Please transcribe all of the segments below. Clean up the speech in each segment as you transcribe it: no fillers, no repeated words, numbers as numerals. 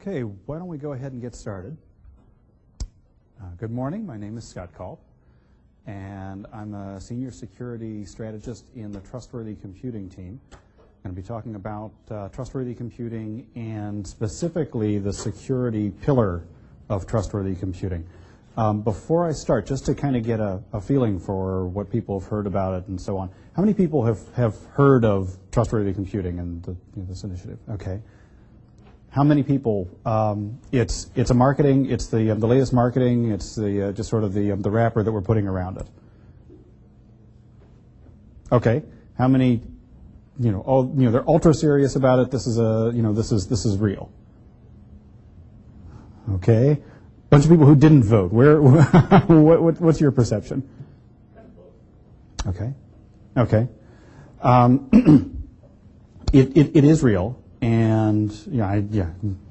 Okay, why don't we go ahead and get started. Good morning, my name is Scott Culp, and I'm a senior security strategist in the Trustworthy computing team. I'm going to be talking about trustworthy computing and specifically the security pillar of trustworthy computing. Before I start, just to kind of get a feeling for what people have heard about it and so on, how many people have heard of trustworthy computing and this initiative? Okay. How many people? It's a marketing. It's the latest marketing. It's the just sort of the wrapper that we're putting around it. Okay. How many? They're ultra serious about it. This is this is real. Okay. Bunch of people who didn't vote. What's your perception? Okay. Okay. It is real. And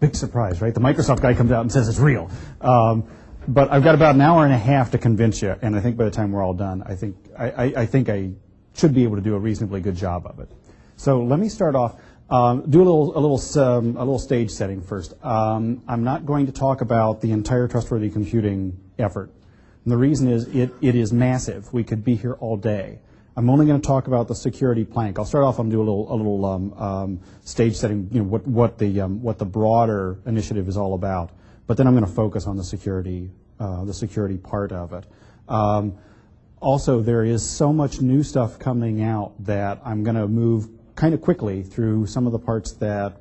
big surprise, right? The Microsoft guy comes out and says it's real. But I've got about an hour and a half to convince you, and I think by the time we're all done, I think I should be able to do a reasonably good job of it. So let me start off. Do a little stage setting first. I'm not going to talk about the entire trustworthy computing effort. And the reason is it is massive. We could be here all day. I'm only going to talk about the security plank. I'll start off and do a little stage setting, what the broader initiative is all about. But then I'm going to focus on the security part of it. Also, there is so much new stuff coming out that I'm going to move kind of quickly through some of the parts that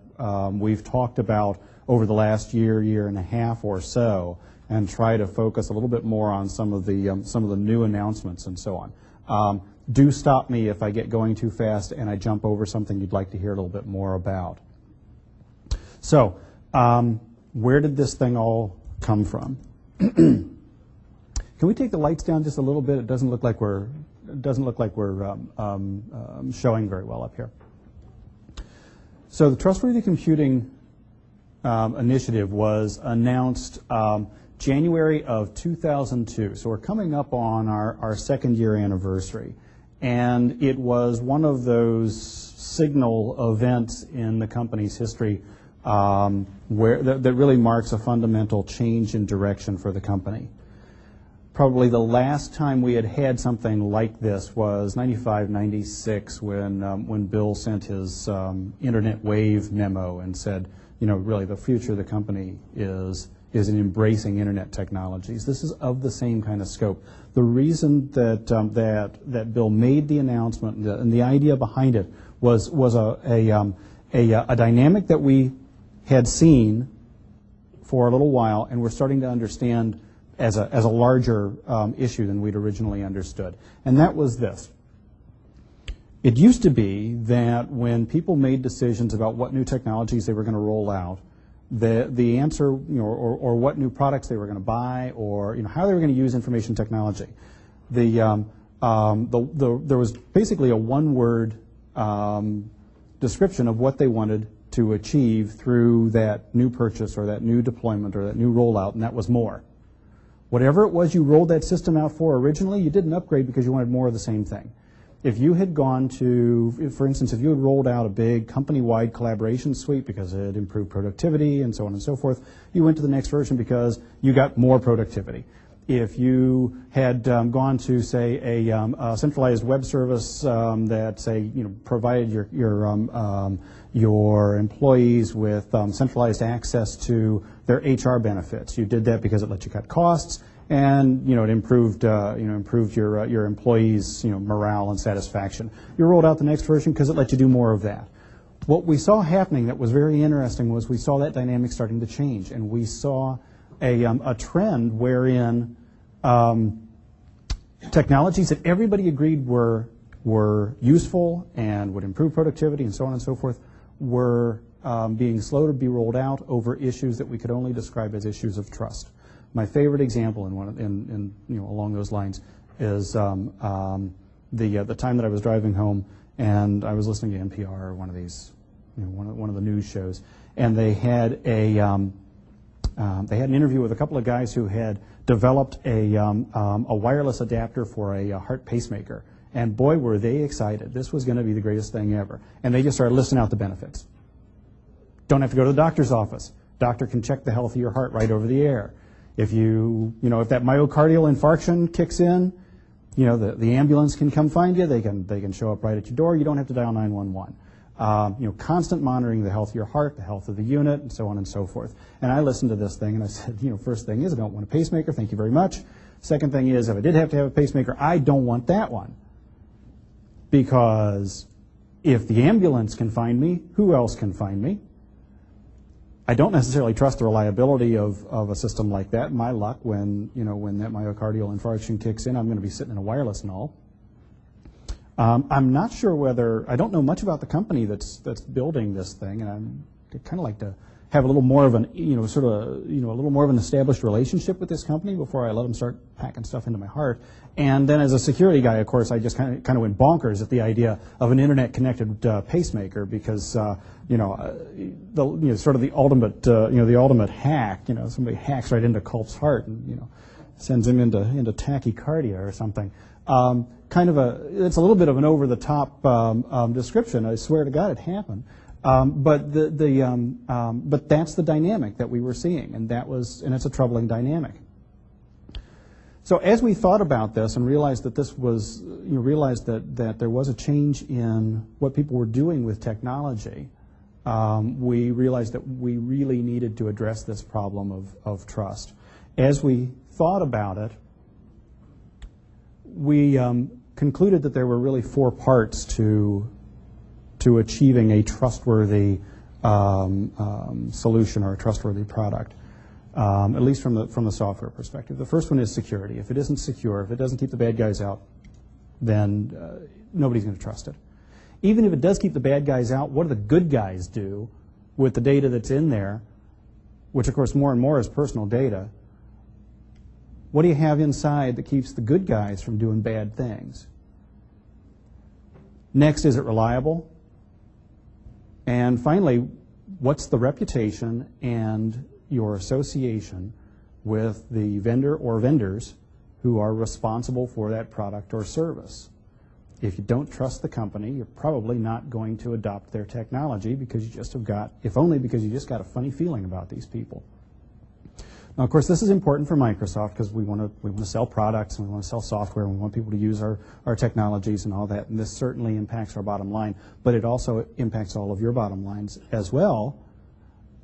we've talked about over the last year and a half or so, and try to focus a little bit more on some of the new announcements and so on. Do stop me if I get going too fast and I jump over something you'd like to hear a little bit more about. So, where did this thing all come from? Can we take the lights down just a little bit? It doesn't look like we're showing very well up here. So the Trustworthy Computing initiative was announced January of 2002. So we're coming up on our second year anniversary. And it was one of those signal events in the company's history that really marks a fundamental change in direction for the company. Probably the last time we had something like this was 95, 96 when Bill sent his Internet Wave memo and said, really the future of the company is in embracing internet technologies. This is of the same kind of scope. The reason that that Bill made the announcement and the idea behind it was a dynamic that we had seen for a little while, and we're starting to understand as a larger issue than we'd originally understood. And that was this. It used to be that when people made decisions about what new technologies they were going to roll out, the answer, or what new products they were going to buy, or how they were going to use information technology. There was basically a one-word description of what they wanted to achieve through that new purchase or that new deployment or that new rollout, and that was more. Whatever it was you rolled that system out for originally, you didn't upgrade because you wanted more of the same thing. If you had gone to, for instance, if you had rolled out a big company-wide collaboration suite because it improved productivity and so on and so forth, you went to the next version because you got more productivity. If you had gone to, say, a centralized web service that, say, provided your employees with centralized access to their HR benefits, you did that because it let you cut costs. And it improved your employees' morale and satisfaction. You rolled out the next version because it let you do more of that. What we saw happening that was very interesting was we saw that dynamic starting to change, and we saw a trend wherein technologies that everybody agreed were useful and would improve productivity and so on and so forth were being slow to be rolled out over issues that we could only describe as issues of trust. My favorite example along those lines is the time that I was driving home and I was listening to NPR or one of these, one of the news shows, and they had an interview with a couple of guys who had developed a wireless adapter for a heart pacemaker, and boy were they excited. This was going to be the greatest thing ever, and they just started listing out the benefits. Don't have to go to the doctor's office. doctor can check the health of your heart right over the air. If if that myocardial infarction kicks in, the ambulance can come find you. They can show up right at your door. You don't have to dial 911. Constant monitoring of the health of your heart, the health of the unit, and so on and so forth. And I listened to this thing and I said, first thing is I don't want a pacemaker. Thank you very much. Second thing is if I did have to have a pacemaker, I don't want that one. Because if the ambulance can find me, who else can find me? I don't necessarily trust the reliability of a system like that. My luck, when that myocardial infarction kicks in, I'm going to be sitting in a wireless null. I'm not sure I don't know much about the company that's building this thing, and I'd kind of like to have a little more of a little more of an established relationship with this company before I let them start packing stuff into my heart. And then as a security guy, of course, I just kind of went bonkers at the idea of an internet-connected pacemaker because sort of the ultimate hack. Somebody hacks right into Culp's heart and sends him into tachycardia or something. It's a little bit of an over-the-top description. I swear to God, it happened. But that's the dynamic that we were seeing, and it's a troubling dynamic. So as we thought about this and realized that that there was a change in what people were doing with technology, we realized that we really needed to address this problem of trust. As we thought about it, we concluded that there were really 4 parts to achieving a trustworthy solution or a trustworthy product, at least from the software perspective. The first one is security. If it isn't secure, if it doesn't keep the bad guys out, then nobody's going to trust it. Even if it does keep the bad guys out, what do the good guys do with the data that's in there, which of course more and more is personal data? What do you have inside that keeps the good guys from doing bad things? Next, is it reliable? And finally, what's the reputation and your association with the vendor or vendors who are responsible for that product or service? If you don't trust the company, you're probably not going to adopt their technology because you just got a funny feeling about these people. Now, of course, this is important for Microsoft because we want to sell products and we want to sell software and we want people to use our technologies and all that. And this certainly impacts our bottom line, but it also impacts all of your bottom lines as well,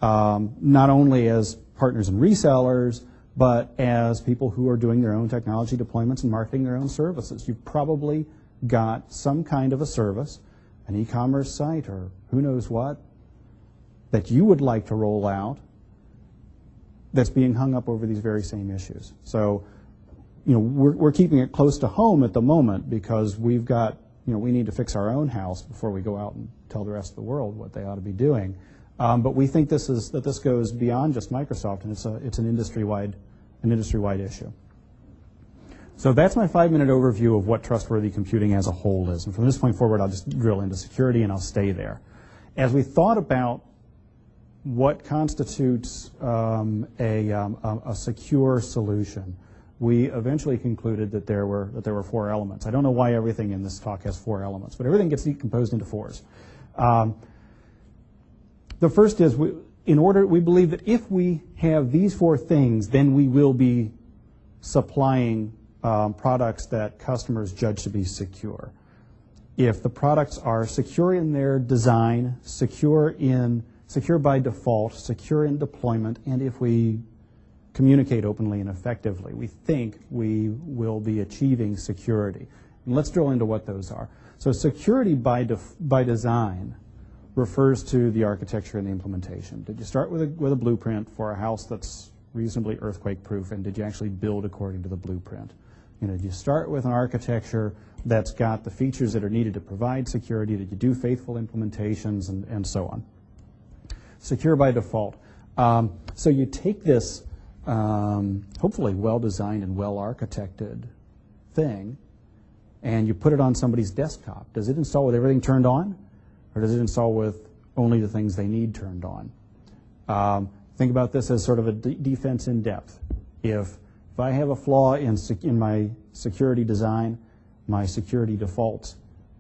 not only as partners and resellers, but as people who are doing their own technology deployments and marketing their own services. You've probably got some kind of a service, an e-commerce site or who knows what, that you would like to roll out that's being hung up over these very same issues. So, we're keeping it close to home at the moment because we've got, we need to fix our own house before we go out and tell the rest of the world what they ought to be doing. But we think this goes beyond just Microsoft, and it's an industry-wide issue. So that's my 5-minute overview of what trustworthy computing as a whole is. And from this point forward, I'll just drill into security and I'll stay there. As we thought about what constitutes a secure solution, we eventually concluded that there were 4 elements. I don't know why everything in this talk has 4 elements, but everything gets decomposed into 4s. The first is we believe that if we have these 4 things, then we will be supplying products that customers judge to be secure. If the products are secure in their design, secure by default, secure in deployment, and if we communicate openly and effectively, we think we will be achieving security. And let's drill into what those are. So security by design refers to the architecture and the implementation. Did you start with a blueprint for a house that's reasonably earthquake-proof, and did you actually build according to the blueprint? Did you start with an architecture that's got the features that are needed to provide security? Did you do faithful implementations and so on? Secure by default. So you take this hopefully well-designed and well-architected thing and you put it on somebody's desktop. Does it install with everything turned on, or does it install with only the things they need turned on? Think about this as sort of a defense in depth. If I have a flaw in my security design, my security defaults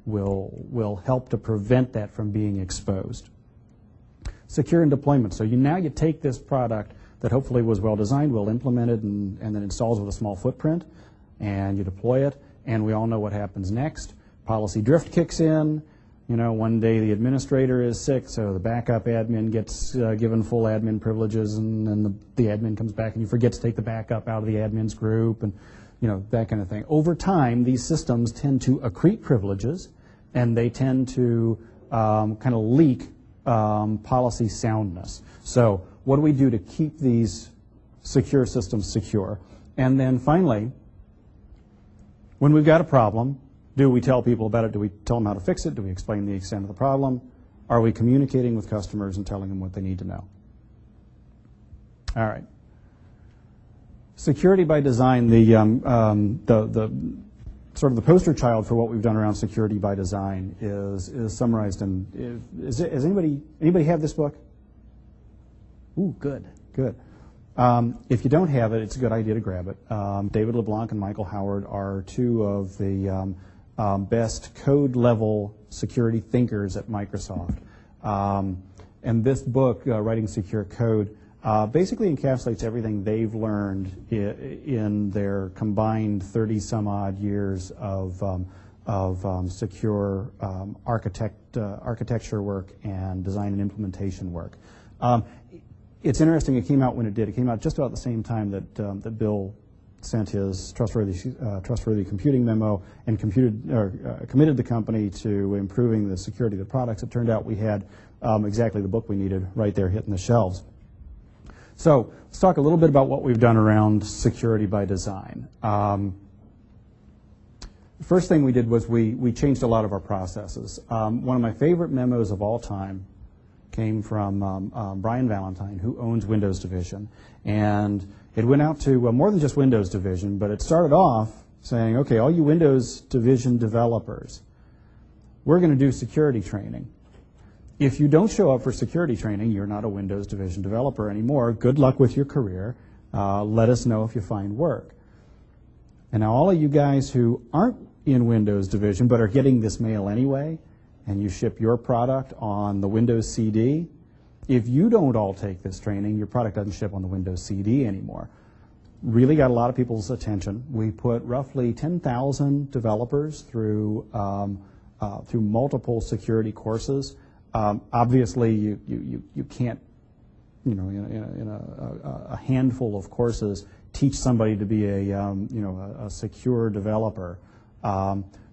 will help to prevent that from being exposed. Secure in deployment. So now you take this product that hopefully was well designed, well implemented, and then installs with a small footprint, and you deploy it, and we all know what happens next. Policy drift kicks in. One day the administrator is sick, so the backup admin gets given full admin privileges, and then the admin comes back and you forget to take the backup out of the admin's group, and that kind of thing. Over time, these systems tend to accrete privileges, and they tend to kind of leak policy soundness. So what do we do to keep these secure systems secure? And then finally, when we've got a problem, do we tell people about it? Do we tell them how to fix it? Do we explain the extent of the problem? Are we communicating with customers and telling them what they need to know? All right. Security by design, the sort of the poster child for what we've done around security by design is summarized in. Has anybody have this book? Ooh, good. If you don't have it, it's a good idea to grab it. David LeBlanc and Michael Howard are two of the best code-level security thinkers at Microsoft. And this book, Writing Secure Code, basically encapsulates everything they've learned in their combined 30-some-odd years of secure architecture work and design and implementation work. It's interesting, it came out when it did. It came out just about the same time that Bill sent his trustworthy computing memo and committed the company to improving the security of the products. It turned out we had exactly the book we needed right there hitting the shelves. So let's talk a little bit about what we've done around security by design. The first thing we did was we changed a lot of our processes. One of my favorite memos of all time came from Brian Valentine, who owns Windows Division. And it went out to more than just Windows Division, but it started off saying, okay, all you Windows Division developers, we're going to do security training. If you don't show up for security training, you're not a Windows Division developer anymore. Good luck with your career. Let us know if you find work. And now all of you guys who aren't in Windows Division but are getting this mail anyway, and you ship your product on the Windows CD, if you don't all take this training, your product doesn't ship on the Windows CD anymore. Really got a lot of people's attention. We put roughly 10,000 developers through multiple security courses. Obviously, you can't, in a handful of courses, teach somebody to be a secure developer.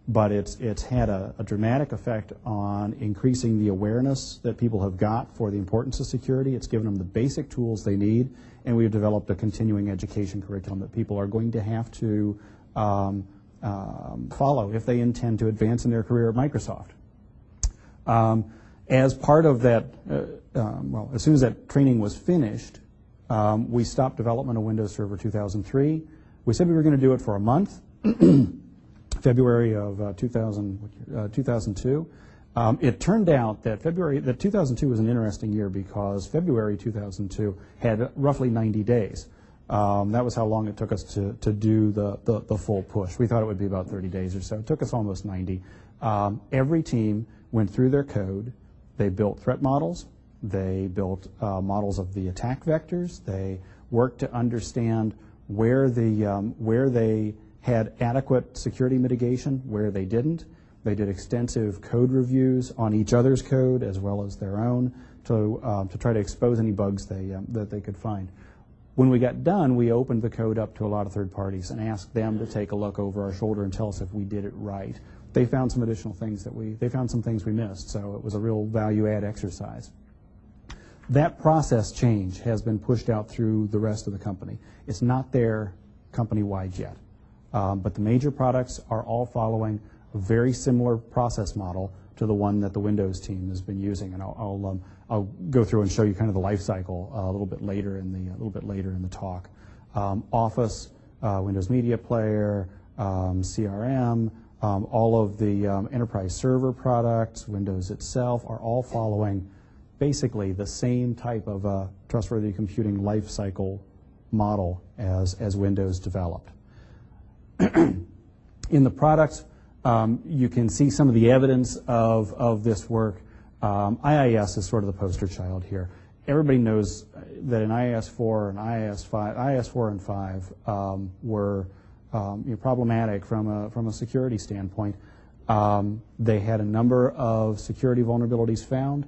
But it's had a dramatic effect on increasing the awareness that people have got for the importance of security. It's given them the basic tools they need, and we've developed a continuing education curriculum that people are going to have to follow if they intend to advance in their career at Microsoft. As part of that, as soon as that training was finished, we stopped development of Windows Server 2003. We said we were going to do it for a month. February of 2002. It turned out that 2002 was an interesting year because February 2002 had roughly 90 days. That was how long it took us to do the full push. We thought it would be about 30 days or so. It took us almost 90. Every team went through their code. They built threat models. They built models of the attack vectors. They worked to understand where they had adequate security mitigation, where they didn't. They did extensive code reviews on each other's code as well as their own to try to expose any bugs that they could find. When we got done, we opened the code up to a lot of third parties and asked them to take a look over our shoulder and tell us if we did it right. They found some additional things they found some things we missed, so it was a real value-add exercise. That process change has been pushed out through the rest of the company. It's not there company-wide yet. But the major products are all following a very similar process model to the one that the Windows team has been using, and I'll go through and show you kind of the life cycle a little bit later in the talk. Office, Windows Media Player, CRM, all of the enterprise server products, Windows itself are all following basically the same type of trustworthy computing life cycle model as Windows developed. In the products, you can see some of the evidence of this work. IIS is sort of the poster child here. Everybody knows that in IIS 4 and IIS 5, IIS 4 and 5 were problematic from a security standpoint. They had a number of security vulnerabilities found.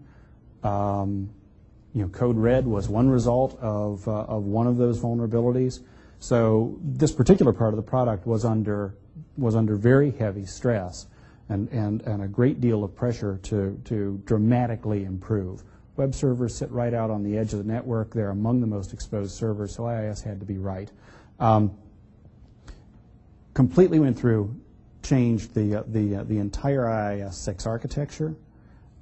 Code red was one result of one of those vulnerabilities. So this particular part of the product was under very heavy stress and a great deal of pressure to dramatically improve. Web servers sit right out on the edge of the network. They're among the most exposed servers, so IIS had to be right. Completely went through, changed the entire IIS 6 architecture,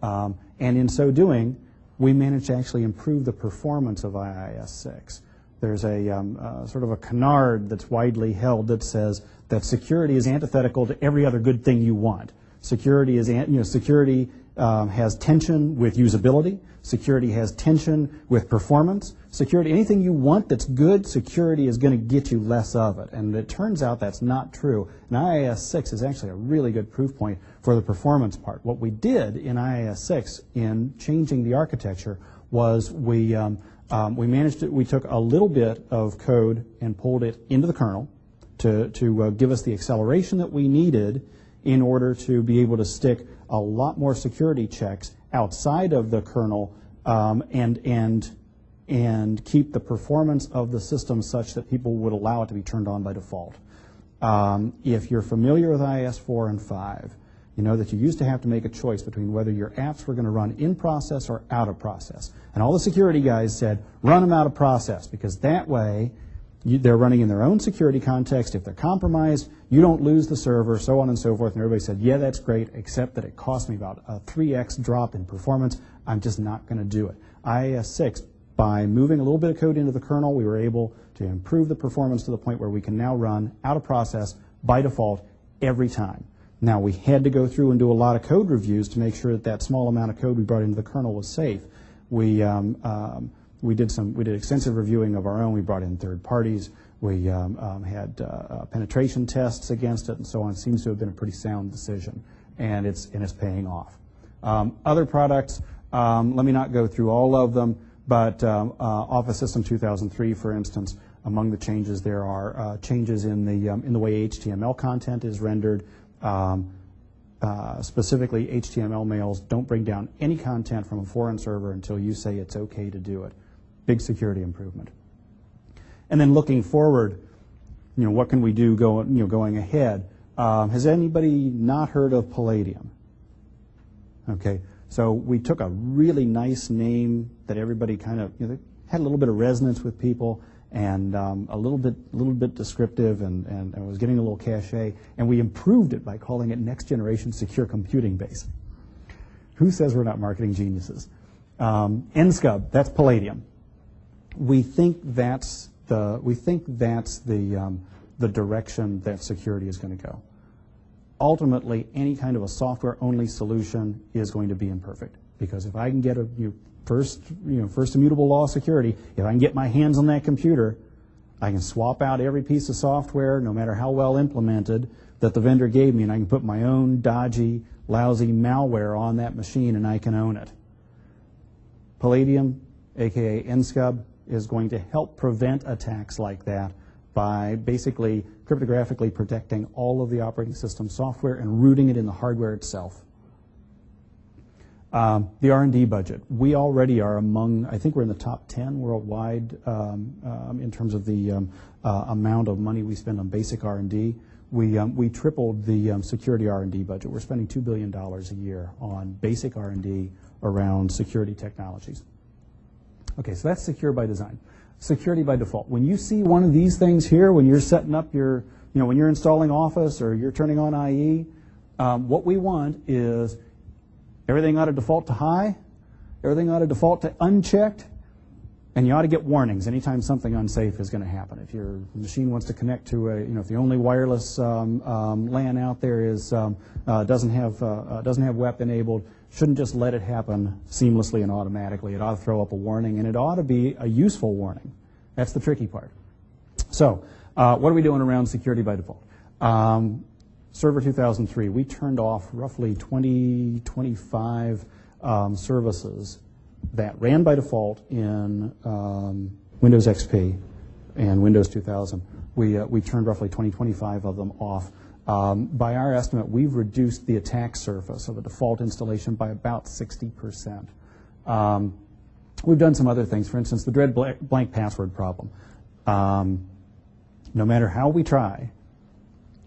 and in so doing, we managed to actually improve the performance of IIS 6. There's a sort of a canard that's widely held that says that security is antithetical to every other good thing you want. Security is, security has tension with usability. Security has tension with performance. Security, anything you want that's good, security is going to get you less of it. And it turns out that's not true. And IIS 6 is actually a really good proof point for the performance part. What we did in IIS 6 in changing the architecture was we took a little bit of code and pulled it into the kernel to give us the acceleration that we needed in order to be able to stick a lot more security checks outside of the kernel and keep the performance of the system such that people would allow it to be turned on by default. If you're familiar with IIS 4 and 5, you know that you used to have to make a choice between whether your apps were going to run in process or out of process. And all the security guys said, run them out of process, because that way they're running in their own security context. If they're compromised, you don't lose the server, so on and so forth. And everybody said, yeah, that's great, except that it cost me about a 3x drop in performance. I'm just not going to do it. IIS 6, by moving a little bit of code into the kernel, we were able to improve the performance to the point where we can now run out of process by default every time. Now, we had to go through and do a lot of code reviews to make sure that that small amount of code we brought into the kernel was safe. We did extensive reviewing of our own. We brought in third parties. We had penetration tests against it, and so on. It seems to have been a pretty sound decision, and it's paying off. Other products, let me not go through all of them, but Office System 2003, for instance, among the changes there are changes in the way HTML content is rendered. Specifically, HTML mails don't bring down any content from a foreign server until you say it's okay to do it. Big security improvement. And then looking forward, what can we do going ahead? Has anybody not heard of Palladium? Okay, so we took a really nice name that everybody kind of had a little bit of resonance with people, and a little bit descriptive, and was getting a little cachet, and we improved it by calling it Next Generation Secure Computing Base. Who says we're not marketing geniuses? NSCUB, that's Palladium. We think that's the direction that security is going to go. Ultimately, any kind of a software-only solution is going to be imperfect, because if I can get first immutable law of security, if I can get my hands on that computer, I can swap out every piece of software, no matter how well implemented, that the vendor gave me, and I can put my own dodgy, lousy malware on that machine, and I can own it. Palladium, aka NSCUB, is going to help prevent attacks like that by basically cryptographically protecting all of the operating system software and rooting it in the hardware itself. The R&D budget. We already are among, I think we're in the top 10 worldwide in terms of the amount of money we spend on basic R&D. We tripled the security R&D budget. We're spending $2 billion a year on basic R&D around security technologies. Okay, so that's secure by design. Security by default. When you see one of these things here, when you're setting up your, when you're installing Office or you're turning on IE, what we want is everything ought to default to high, everything ought to default to unchecked, and you ought to get warnings anytime something unsafe is going to happen. If your machine wants to connect to a, if the only wireless LAN out there is doesn't have WEP enabled, shouldn't just let it happen seamlessly and automatically. It ought to throw up a warning, and it ought to be a useful warning. That's the tricky part. So, what are we doing around security by default? Server 2003, we turned off roughly 25 services that ran by default in Windows XP and Windows 2000. We turned roughly 25 of them off. By our estimate, we've reduced the attack surface of a default installation by about 60%. We've done some other things. For instance, the dread blank password problem. No matter how we try,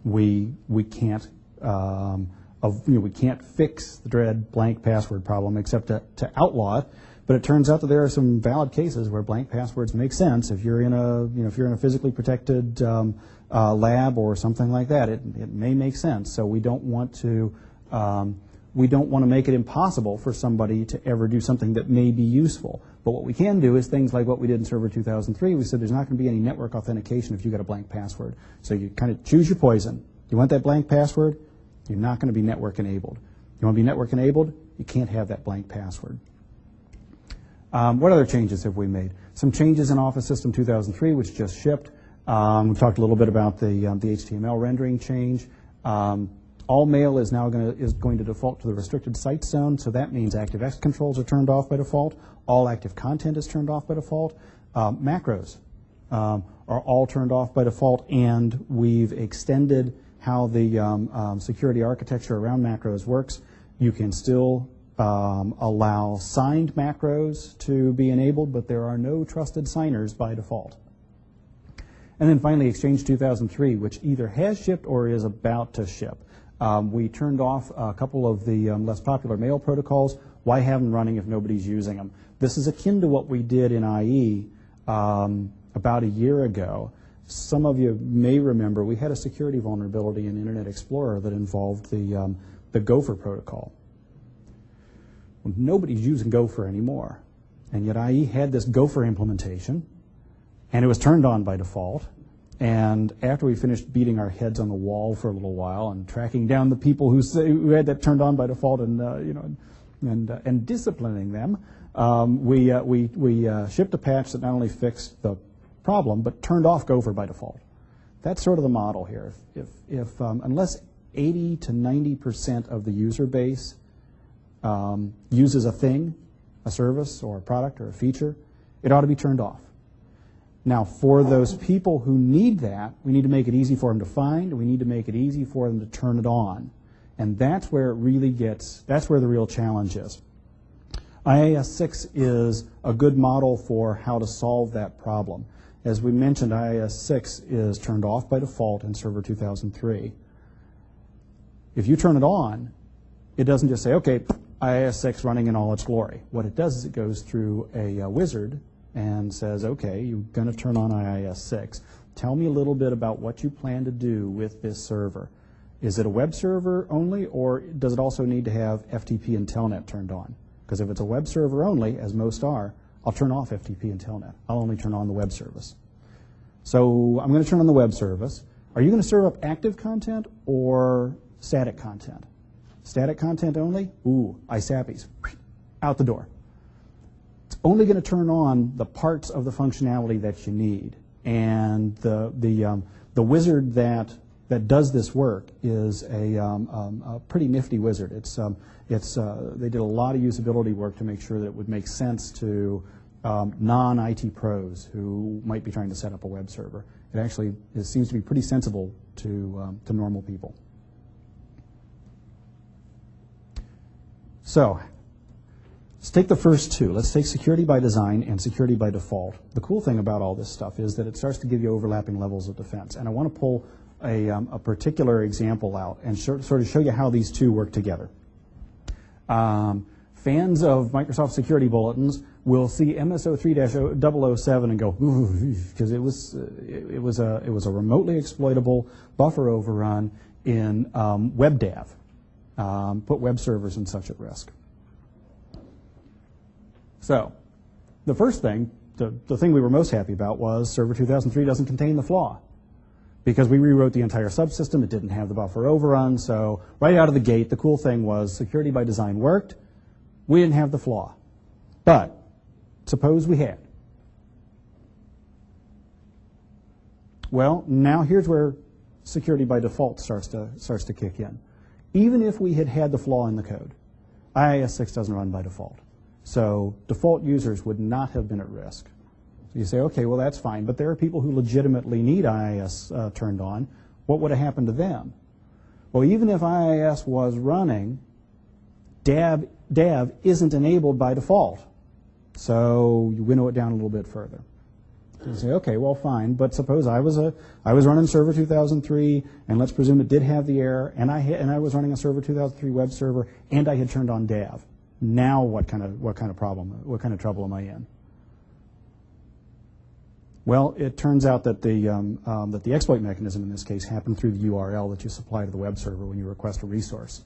we can't we can't fix the dread blank password problem except to outlaw it. But it turns out that there are some valid cases where blank passwords make sense. If you're in a physically protected lab or something like that, it may make sense. So we don't want to make it impossible for somebody to ever do something that may be useful. But what we can do is things like what we did in Server 2003. We said there's not going to be any network authentication if you got a blank password. So you kind of choose your poison. You want that blank password? You're not going to be network enabled. You want to be network enabled? You can't have that blank password. What other changes have we made? Some changes in Office System 2003, which just shipped. We talked a little bit about the HTML rendering change. All mail is now going to default to the restricted site zone, so that means ActiveX controls are turned off by default. All active content is turned off by default. Macros are all turned off by default, and we've extended how the security architecture around macros works. You can still allow signed macros to be enabled, but there are no trusted signers by default. And then finally, Exchange 2003, which either has shipped or is about to ship. We turned off a couple of the less popular mail protocols. Why have them running if nobody's using them? This is akin to what we did in IE about a year ago. Some of you may remember we had a security vulnerability in Internet Explorer that involved the Gopher protocol. Well, nobody's using Gopher anymore, and yet IE had this Gopher implementation, and it was turned on by default. And after we finished beating our heads on the wall for a little while and tracking down the people who had that turned on by default and disciplining them, we shipped a patch that not only fixed the problem but turned off Gopher by default. That's sort of the model here. If unless 80 to 90% of the user base uses a thing, a service or a product or a feature, it ought to be turned off. Now, for those people who need that, we need to make it easy for them to find, and we need to make it easy for them to turn it on. And that's where it really that's where the real challenge is. IIS 6 is a good model for how to solve that problem. As we mentioned, IIS 6 is turned off by default in Server 2003. If you turn it on, it doesn't just say, okay, IIS 6 running in all its glory. What it does is it goes through a wizard and says, okay, you're going to turn on IIS 6. Tell me a little bit about what you plan to do with this server. Is it a web server only, or does it also need to have FTP and Telnet turned on? Because if it's a web server only, as most are, I'll turn off FTP and Telnet. I'll only turn on the web service. So I'm going to turn on the web service. Are you going to serve up active content or static content? Static content only? Ooh, ISAPPs. Out the door. It's only going to turn on the parts of the functionality that you need. And the wizard that does this work is a pretty nifty wizard. They did a lot of usability work to make sure that it would make sense to non-IT pros who might be trying to set up a web server. It seems to be pretty sensible to normal people. So let's take the first two. Let's take security by design and security by default. The cool thing about all this stuff is that it starts to give you overlapping levels of defense. And I want to pull a particular example out and sort of show you how these two work together. Fans of Microsoft security bulletins will see MSO3-007 and go, ooh, because it was a remotely exploitable buffer overrun in WebDAV. Put web servers and such at risk. So the first thing, the thing we were most happy about was Server 2003 doesn't contain the flaw. Because we rewrote the entire subsystem, it didn't have the buffer overrun, so right out of the gate, the cool thing was security by design worked. We didn't have the flaw. But suppose we had. Well, now here's where security by default starts to kick in. Even if we had the flaw in the code, IIS 6 doesn't run by default. So default users would not have been at risk. So you say, okay, well, that's fine, but there are people who legitimately need IIS turned on. What would have happened to them? Well, even if IIS was running, dev isn't enabled by default. So you winnow it down a little bit further. So you say, okay, well, fine, but suppose I was running Server 2003, and let's presume it did have the error, and I was running a Server 2003 web server, and I had turned on dev. Now what kind of trouble am I in? Well, it turns out that the exploit mechanism in this case happened through the URL that you supply to the web server when you request a resource.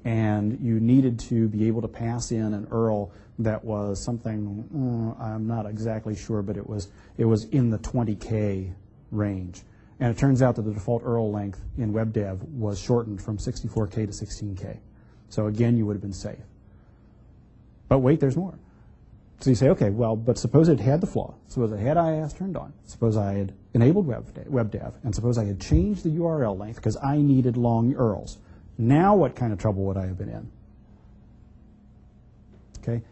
And you needed to be able to pass in an URL that was something, I'm not exactly sure, but it was in the 20K range. And it turns out that the default URL length in WebDev was shortened from 64K to 16K. So again, you would have been safe. But wait, there's more. So you say, okay, well, but suppose it had the flaw. Suppose it had IIS turned on. Suppose I had enabled WebDev, and suppose I had changed the URL length because I needed long URLs. Now what kind of trouble would I have been in? Okay?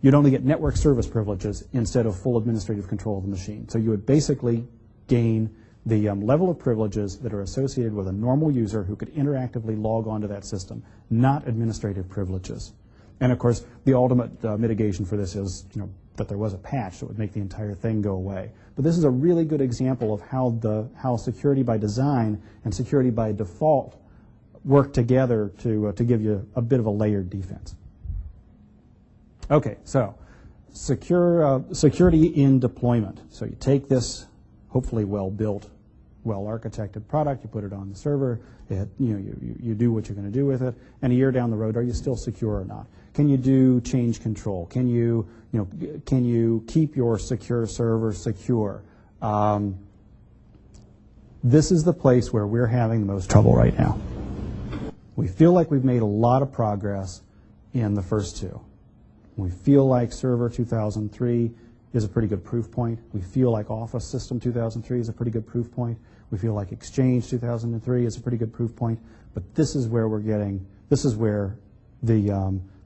You'd only get network service privileges instead of full administrative control of the machine. So you would basically gain the level of privileges that are associated with a normal user who could interactively log onto that system, not administrative privileges. And of course, the ultimate mitigation for this is, that there was a patch that would make the entire thing go away. But this is a really good example of how security by design and security by default work together to give you a bit of a layered defense. Okay, so security in deployment. So you take this hopefully well-built, well-architected product, you put it on the server, you do what you're going to do with it, and a year down the road, are you still secure or not? Can you do change control? Can you keep your secure server secure? This is the place where we're having the most trouble right now. We feel like we've made a lot of progress in the first two. We feel like Server 2003 is a pretty good proof point. We feel like Office System 2003 is a pretty good proof point. We feel like Exchange 2003 is a pretty good proof point. But this is where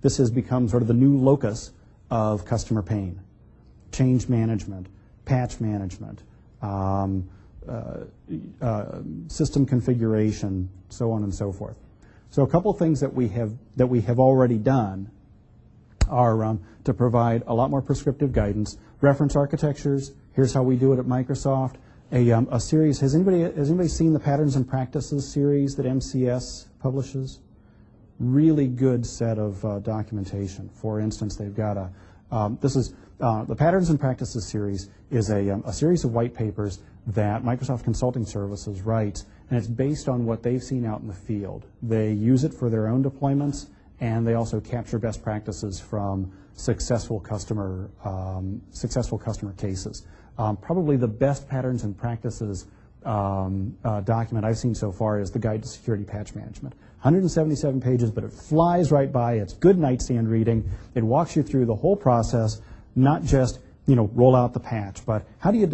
this has become sort of the new locus of customer pain. Change management, patch management, system configuration, so on and so forth. So a couple things that we have already done are to provide a lot more prescriptive guidance, reference architectures. Here's how we do it at Microsoft. A series. Has anybody seen the Patterns and Practices series that MCS publishes? Really good set of documentation. For instance, they've got the Patterns and Practices series is a series of white papers that Microsoft Consulting Services writes, and it's based on what they've seen out in the field. They use it for their own deployments, and they also capture best practices from successful customer cases. Probably the best Patterns and Practices document I've seen so far is the Guide to Security Patch Management. 177 pages, but it flies right by. It's good nightstand reading. It walks you through the whole process, not just roll out the patch, but how do you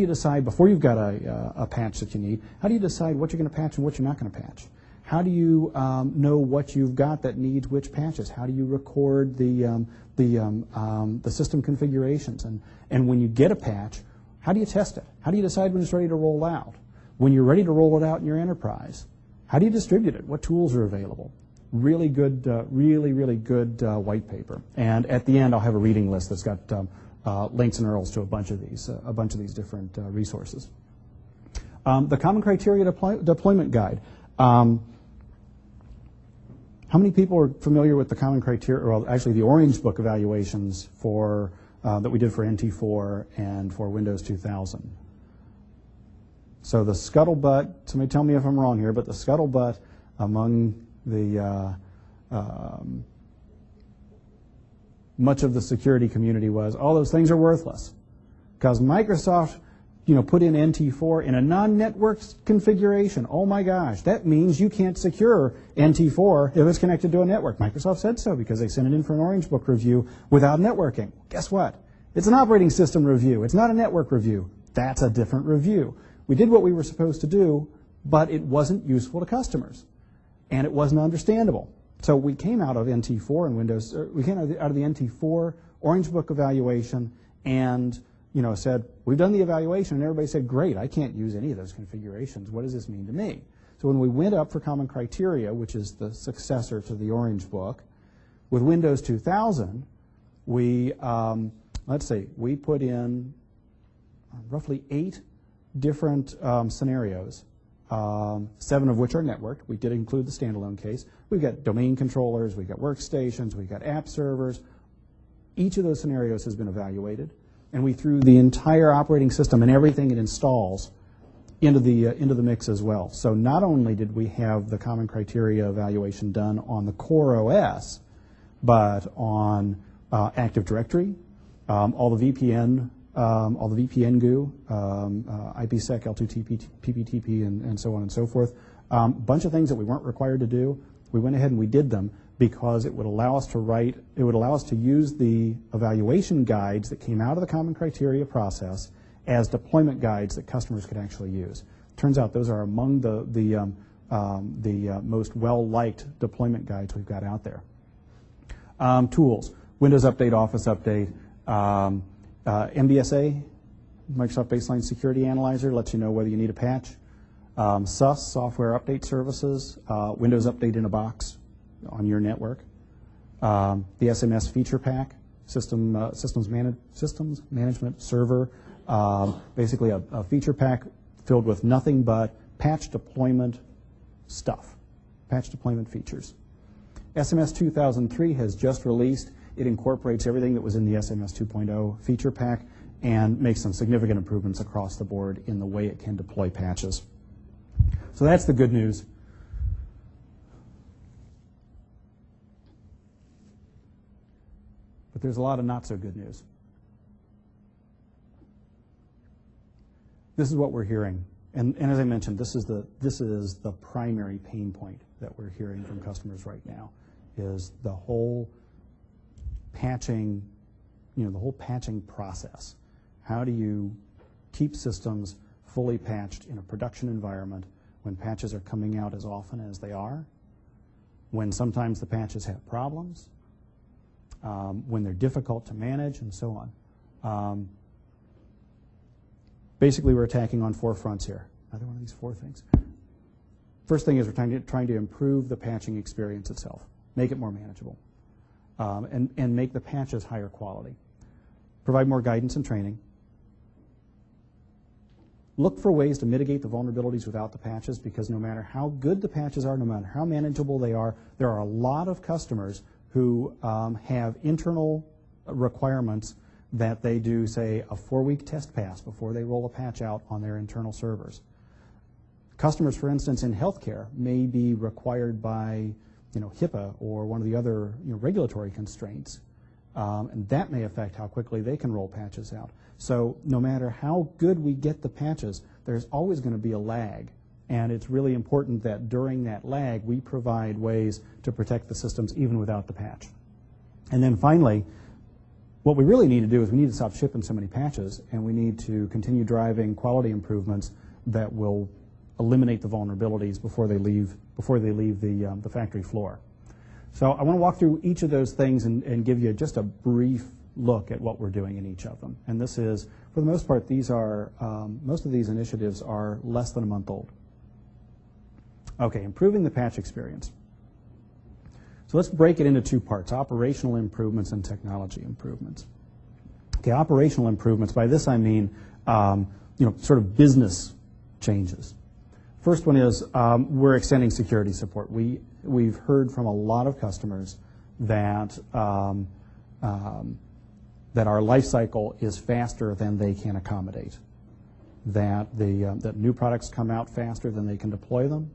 decide before you've got a patch that you need? How do you decide what you're going to patch and what you're not going to patch? How do you know what you've got that needs which patches? How do you record the system configurations? And when you get a patch, how do you test it? How do you decide when it's ready to roll out? When you're ready to roll it out in your enterprise, how do you distribute it? What tools are available? Really good, really good white paper. And at the end, I'll have a reading list that's got links and URLs to a bunch of these different resources. The Common Criteria Deployment Guide. How many people are familiar with the Common Criteria, well, actually the Orange Book evaluations that we did for NT4 and for Windows 2000? So the scuttlebutt, somebody tell me if I'm wrong here, but the scuttlebutt among the much of the security community was, all those things are worthless. Because Microsoft put in NT4 in a non-networked configuration. Oh my gosh, that means you can't secure NT4 if it's connected to a network. Microsoft said so because they sent it in for an Orange Book review without networking. Guess what? It's an operating system review. It's not a network review. That's a different review. We did what we were supposed to do, but it wasn't useful to customers. And it wasn't understandable. So we came out of NT4 in Windows, we came out of the NT4 Orange Book evaluation and said, we've done the evaluation, and everybody said, great, I can't use any of those configurations. What does this mean to me? So when we went up for Common Criteria, which is the successor to the Orange Book, with Windows 2000, we, we put in roughly 8 different scenarios, 7 of which are networked. We did include the standalone case. We've got domain controllers, we've got workstations, we've got app servers. Each of those scenarios has been evaluated, and we threw the entire operating system and everything it installs into the mix as well. So not only did we have the Common Criteria evaluation done on the core OS, but on Active Directory, all the VPN goo, IPsec, L2TP, PPTP, and so on and so forth. Bunch of things that we weren't required to do. We went ahead and we did them because it would allow us to use the evaluation guides that came out of the Common Criteria process as deployment guides that customers could actually use. Turns out those are among the most well-liked deployment guides we've got out there. Tools: Windows Update, Office Update, MBSA, Microsoft Baseline Security Analyzer, lets you know whether you need a patch. SUS, Software Update Services, Windows Update in a Box on your network. The SMS Feature Pack, Systems Management Server, basically a feature pack filled with nothing but patch deployment stuff, patch deployment features. SMS 2003 has just released. It incorporates everything that was in the SMS 2.0 feature pack and makes some significant improvements across the board in the way it can deploy patches. So that's the good news. But there's a lot of not so good news. This is what we're hearing. And as I mentioned, this is the primary pain point that we're hearing from customers right now, is the whole patching, the whole patching process. How do you keep systems fully patched in a production environment when patches are coming out as often as they are, when sometimes the patches have problems, when they're difficult to manage, and so on. Basically, we're attacking on 4 fronts here. Another one of these 4 things. First thing is we're trying to improve the patching experience itself, make it more manageable, and make the patches higher quality. Provide more guidance and training. Look for ways to mitigate the vulnerabilities without the patches, because no matter how good the patches are, no matter how manageable they are, there are a lot of customers who have internal requirements that they do, say, a 4-week test pass before they roll a patch out on their internal servers. Customers, for instance, in healthcare may be required by HIPAA or one of the other regulatory constraints, and that may affect how quickly they can roll patches out. So no matter how good we get the patches, there's always going to be a lag, and it's really important that during that lag we provide ways to protect the systems even without the patch. And then finally, what we really need to do is we need to stop shipping so many patches, and we need to continue driving quality improvements that will eliminate the vulnerabilities before they leave the factory floor. So I want to walk through each of those things and give you just a brief look at what we're doing in each of them. And this is, for the most part, these are most of these initiatives are less than a month old. Okay, improving the patch experience. So let's break it into 2 parts: operational improvements and technology improvements. Okay, operational improvements. By this I mean, sort of business changes. First one is we're extending security support. We've heard from a lot of customers that that our life cycle is faster than they can accommodate. That that new products come out faster than they can deploy them.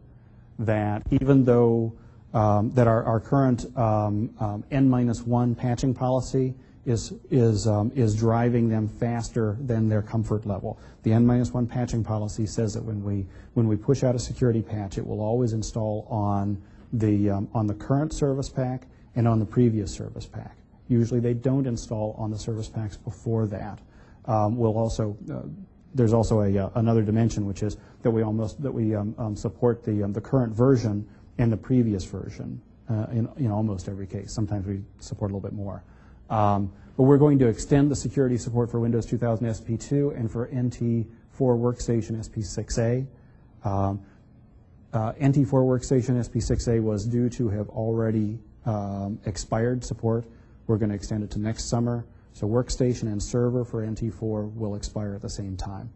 That even though that our current N-1 patching policy is driving them faster than their comfort level. The N-1 patching policy says that when we push out a security patch, it will always install on the current service pack and on the previous service pack. Usually they don't install on the service packs before that. There's also another dimension, which is that we support the current version and the previous version in almost every case. Sometimes we support a little bit more. But we're going to extend the security support for Windows 2000 SP2 and for NT4 Workstation SP6A. NT4 Workstation SP6A was due to have already expired support. We're going to extend it to next summer. So Workstation and Server for NT4 will expire at the same time.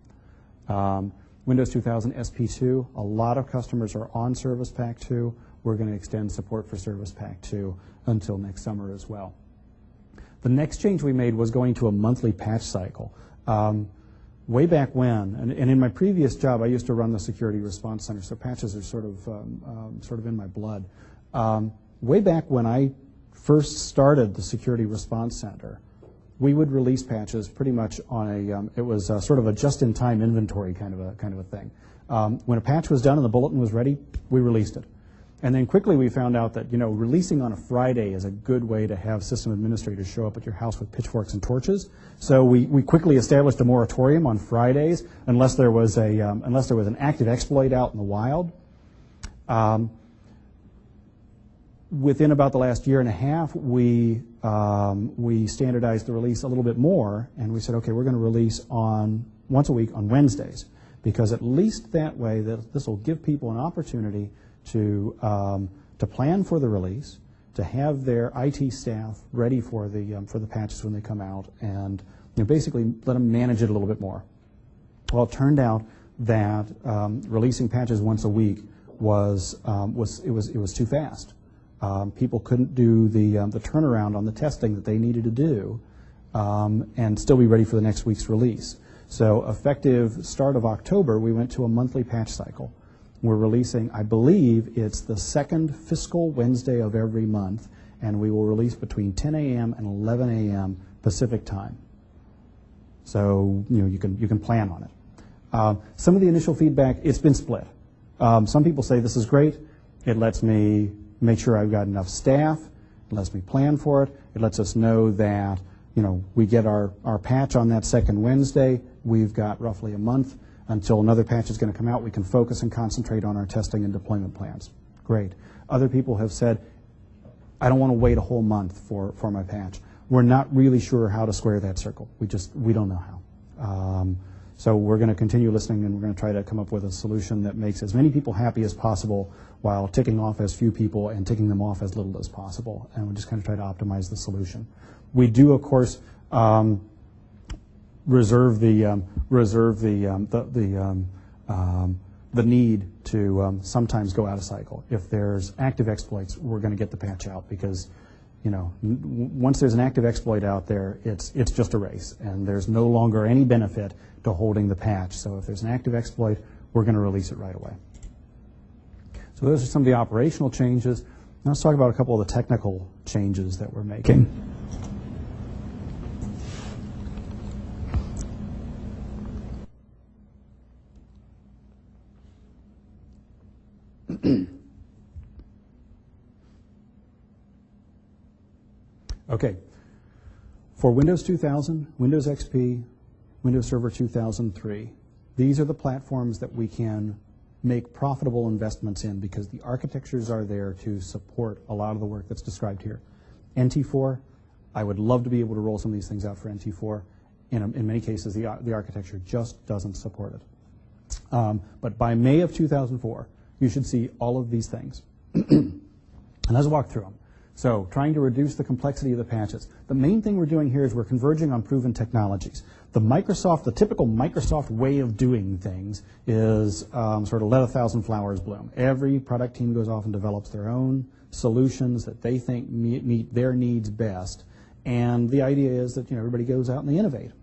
Windows 2000 SP2, a lot of customers are on Service Pack 2. We're going to extend support for Service Pack 2 until next summer as well. The next change we made was going to a monthly patch cycle. Way back when, and in my previous job, I used to run the Security Response Center, so patches are sort of in my blood. Way back when I first started the Security Response Center, we would release patches pretty much on a, it was sort of a just-in-time inventory kind of a thing. When a patch was done and the bulletin was ready, we released it. And then quickly we found out that, releasing on a Friday is a good way to have system administrators show up at your house with pitchforks and torches. So we quickly established a moratorium on Fridays unless there was an active exploit out in the wild. Within about the last year and a half, we standardized the release a little bit more, and we said, okay, we're going to release once a week on Wednesdays, because at least that way this will give people an opportunity to plan for the release, to have their IT staff ready for the patches when they come out, and basically let them manage it a little bit more. Well, it turned out that releasing patches once a week was too fast. People couldn't do the turnaround on the testing that they needed to do and still be ready for the next week's release. So effective start of October, we went to a monthly patch cycle. We're releasing, I believe, it's the second fiscal Wednesday of every month, and we will release between 10 a.m. and 11 a.m. Pacific time. So you can plan on it. Some of the initial feedback, it's been split. Some people say this is great. It lets me make sure I've got enough staff. It lets me plan for it. It lets us know that we get our patch on that second Wednesday. We've got roughly a month until another patch is going to come out. We can focus and concentrate on our testing and deployment plans. Great. Other people have said, I don't want to wait a whole month for my patch. We're not really sure how to square that circle. We don't know how. So we're going to continue listening, and we're going to try to come up with a solution that makes as many people happy as possible while ticking off as few people and ticking them off as little as possible. And we'll just kind of try to optimize the solution. We do, of course, reserve the need to sometimes go out of cycle. If there's active exploits, we're going to get the patch out because, once there's an active exploit out there, it's just a race, and there's no longer any benefit to holding the patch. So if there's an active exploit, we're going to release it right away. So those are some of the operational changes. Now let's talk about a couple of the technical changes that we're making. Okay, for Windows 2000, Windows XP, Windows Server 2003, these are the platforms that we can make profitable investments in because the architectures are there to support a lot of the work that's described here. NT4, I would love to be able to roll some of these things out for NT4. In many cases, the architecture just doesn't support it. But by May of 2004, you should see all of these things. And let's walk through them. So trying to reduce the complexity of the patches. The main thing we're doing here is we're converging on proven technologies. The typical Microsoft way of doing things is sort of let a thousand flowers bloom. Every product team goes off and develops their own solutions that they think meet their needs best. And the idea is that everybody goes out and they innovate.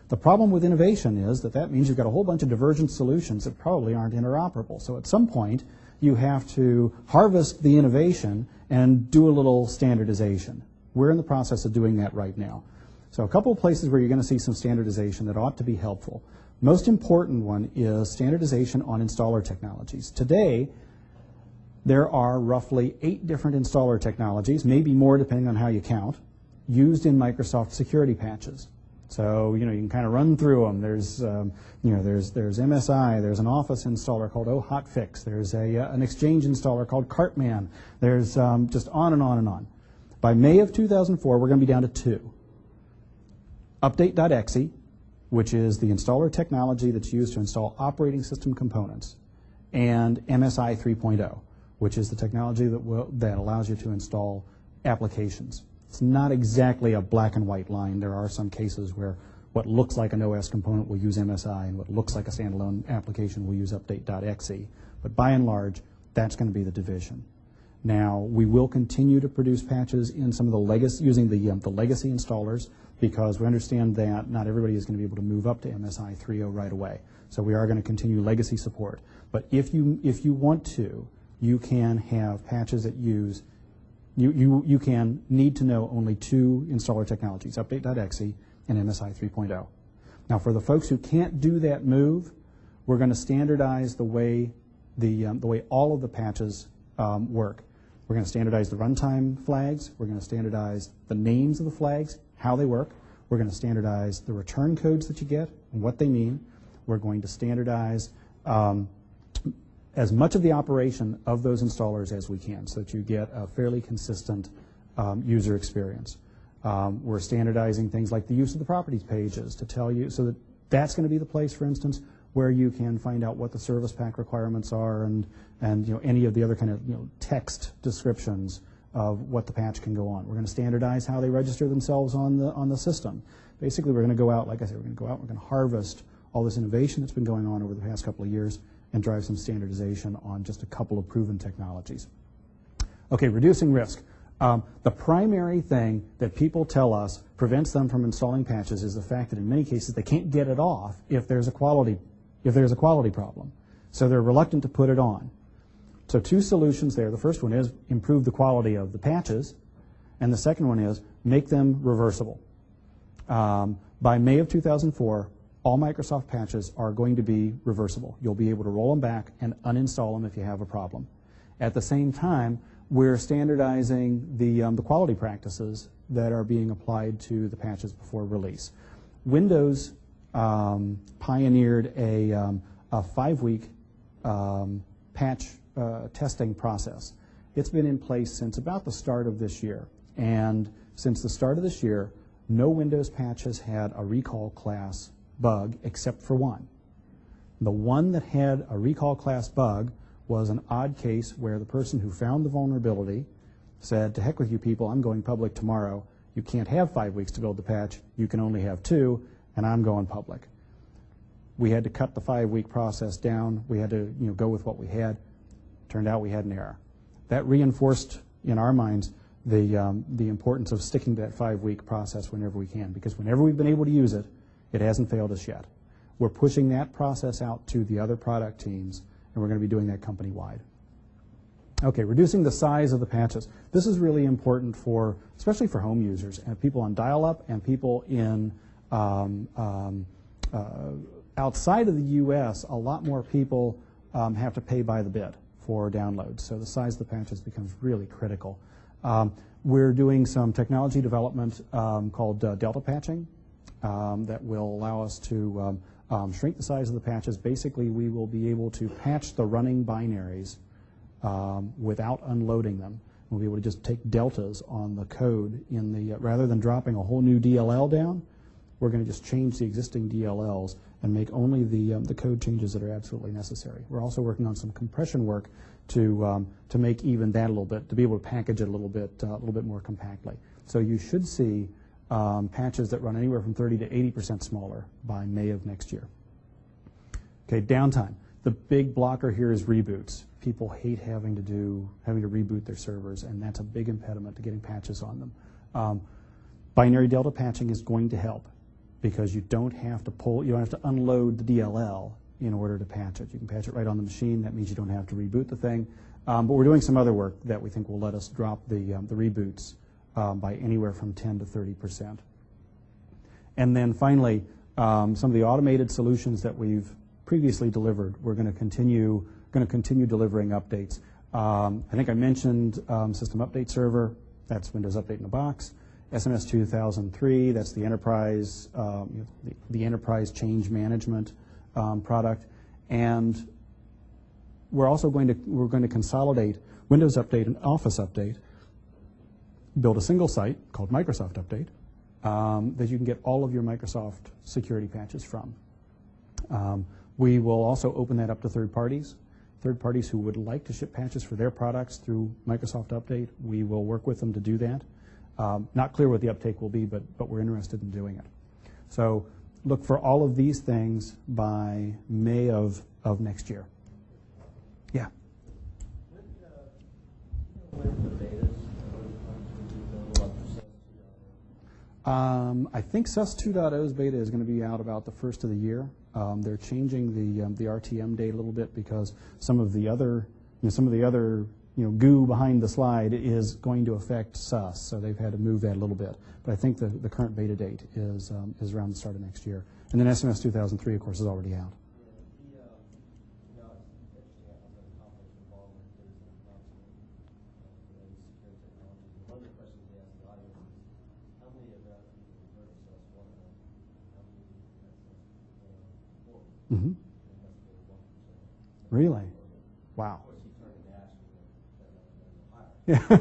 The problem with innovation is that means you've got a whole bunch of divergent solutions that probably aren't interoperable. So at some point, you have to harvest the innovation and do a little standardization. We're in the process of doing that right now. So a couple of places where you're going to see some standardization that ought to be helpful. Most important one is standardization on installer technologies. Today, there are roughly 8 different installer technologies, maybe more depending on how you count, used in Microsoft security patches. So, you can kind of run through them. There's, there's MSI, there's an Office installer called Hotfix, there's an Exchange installer called Cartman, there's just on and on and on. By May of 2004, we're going to be down to 2. Update.exe, which is the installer technology that's used to install operating system components, and MSI 3.0, which is the technology that allows you to install applications. It's not exactly a black and white line. There are some cases where what looks like an OS component will use MSI and what looks like a standalone application will use update.exe. But by and large, that's going to be the division. Now, we will continue to produce patches in some of the legacy, using the legacy installers, because we understand that not everybody is going to be able to move up to MSI 3.0 right away. So we are going to continue legacy support. But if you want to, you can have patches that use You can need to know only 2 installer technologies, update.exe and MSI 3.0. Now, for the folks who can't do that move, we're going to standardize the way all of the patches work. We're going to standardize the runtime flags. We're going to standardize the names of the flags, how they work. We're going to standardize the return codes that you get and what they mean. We're going to standardize as much of the operation of those installers as we can so that you get a fairly consistent user experience. We're standardizing things like the use of the properties pages to tell you, so that that's going to be the place, for instance, where you can find out what the service pack requirements are and any of the other kind of text descriptions of what the patch can go on. We're going to standardize how they register themselves on the system. Basically, we're going to go out, like I said, we're going to go out, we're going to harvest all this innovation that's been going on over the past couple of years and drive some standardization on just a couple of proven technologies. Okay, reducing risk. The primary thing that people tell us prevents them from installing patches is the fact that in many cases they can't get it off if there's a quality problem. So they're reluctant to put it on. So 2 solutions there. The first one is improve the quality of the patches, and the second one is make them reversible. By May of 2004, all Microsoft patches are going to be reversible. You'll be able to roll them back and uninstall them if you have a problem. At the same time, we're standardizing the quality practices that are being applied to the patches before release. Windows pioneered a 5-week patch testing process. It's been in place since about the start of this year. And since the start of this year, no Windows patch has had a recall class bug except for one. The one that had a recall class bug was an odd case where the person who found the vulnerability said, to heck with you people, I'm going public tomorrow. You can't have 5 weeks to build the patch. You can only have 2, and I'm going public. We had to cut the 5-week process down. We had to go with what we had. Turned out we had an error. That reinforced in our minds the importance of sticking to that 5-week process whenever we can, because whenever we've been able to use it, it hasn't failed us yet. We're pushing that process out to the other product teams, and we're going to be doing that company-wide. Okay, reducing the size of the patches. This is really important especially for home users and people on dial-up and people in outside of the U.S. A lot more people have to pay by the bit for downloads, so the size of the patches becomes really critical. We're doing some technology development called delta patching. That will allow us to shrink the size of the patches. Basically, we will be able to patch the running binaries without unloading them. We'll be able to just take deltas on the code rather than dropping a whole new DLL down. We're going to just change the existing DLLs and make only the code changes that are absolutely necessary. We're also working on some compression work to make even that a little bit, to be able to package it a little bit more compactly. So you should see patches that run anywhere from 30 to 80% smaller by May of next year. Okay, downtime. The big blocker here is reboots. People hate having to reboot their servers, and that's a big impediment to getting patches on them. Binary delta patching is going to help because you don't have to unload the DLL in order to patch it. You can patch it right on the machine. That means you don't have to reboot the thing. But we're doing some other work that we think will let us drop the reboots by anywhere from 10 to 30%. And then finally, some of the automated solutions that we've previously delivered, we're going to continue delivering updates. I think I mentioned System Update Server. That's Windows Update in a Box. SMS 2003, that's the enterprise, the enterprise change management product, and we're also going to consolidate Windows Update and Office Update, build a single site called Microsoft Update that you can get all of your Microsoft security patches from. We will also open that up to third parties who would like to ship patches for their products through Microsoft Update. We will work with them to do that. Not clear what the uptake will be, but we're interested in doing it. So look for all of these things by May of next year. Yeah. I think SUS 2.0's beta is going to be out about the first of the year. They're changing the RTM date a little bit because some of the other goo behind the slide is going to affect SUS, so they've had to move that a little bit. But I think the current beta date is around the start of next year. And then SMS 2003, of course, is already out. Mm-hmm. Really? Wow. Yeah. So I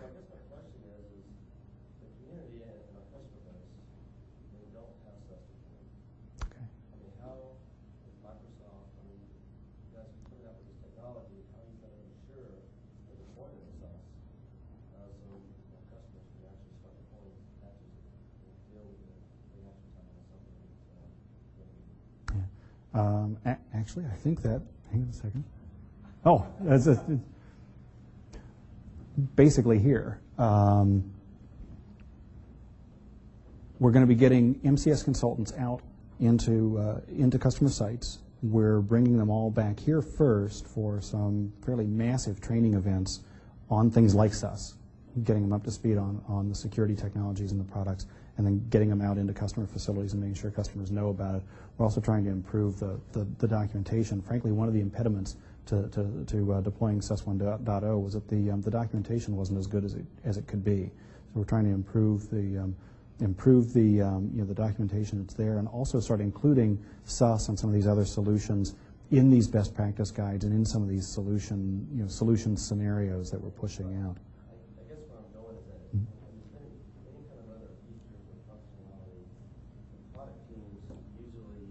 guess my question is the community and our customer base, they don't have such a thing. Okay. I mean, how is Microsoft, you guys are coming up with this technology, how are you going to ensure the deployment of SaaS so customers can actually start deploying patches and deal with it in actual time on something that's Actually, I think that, hang on a second. Oh, that's basically here. We're going to be getting MCS consultants out into customer sites. We're bringing them all back here first for some fairly massive training events on things like SUS, getting them up to speed on the security technologies and the products, and then getting them out into customer facilities and making sure customers know about it. We're also trying to improve the documentation. Frankly, one of the impediments to deploying SUS 1.0 was that the documentation wasn't as good as it could be. So we're trying to improve the documentation that's there, and also start including SUS and some of these other solutions in these best practice guides and in some of these solution scenarios that we're pushing out. I guess where I'm going is that any kind of other features or functionality, product teams usually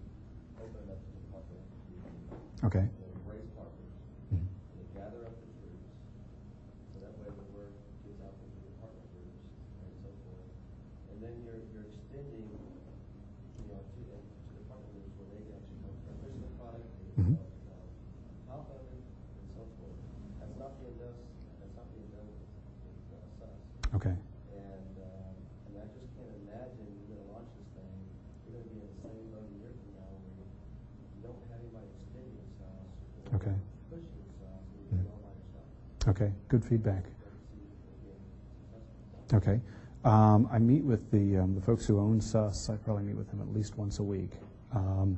open it up to the partner community. Okay. They embrace partners. Mm-hmm. They gather up the troops, so that way the word gets out into the partner groups and so forth. And then you're extending, to the partner groups where they can actually come provision the product, they can top of it, and so forth. That's not being done. That's not being done with SUS. Okay. And I just can't imagine you're going to launch this thing. You're going to be in the same boat a year from now where you don't have anybody extending SUS. Okay. Pushing SUS, and you're doing all by yourself. Okay. Good feedback. Okay. I meet with the folks who own SUS. I probably meet with them at least once a week. And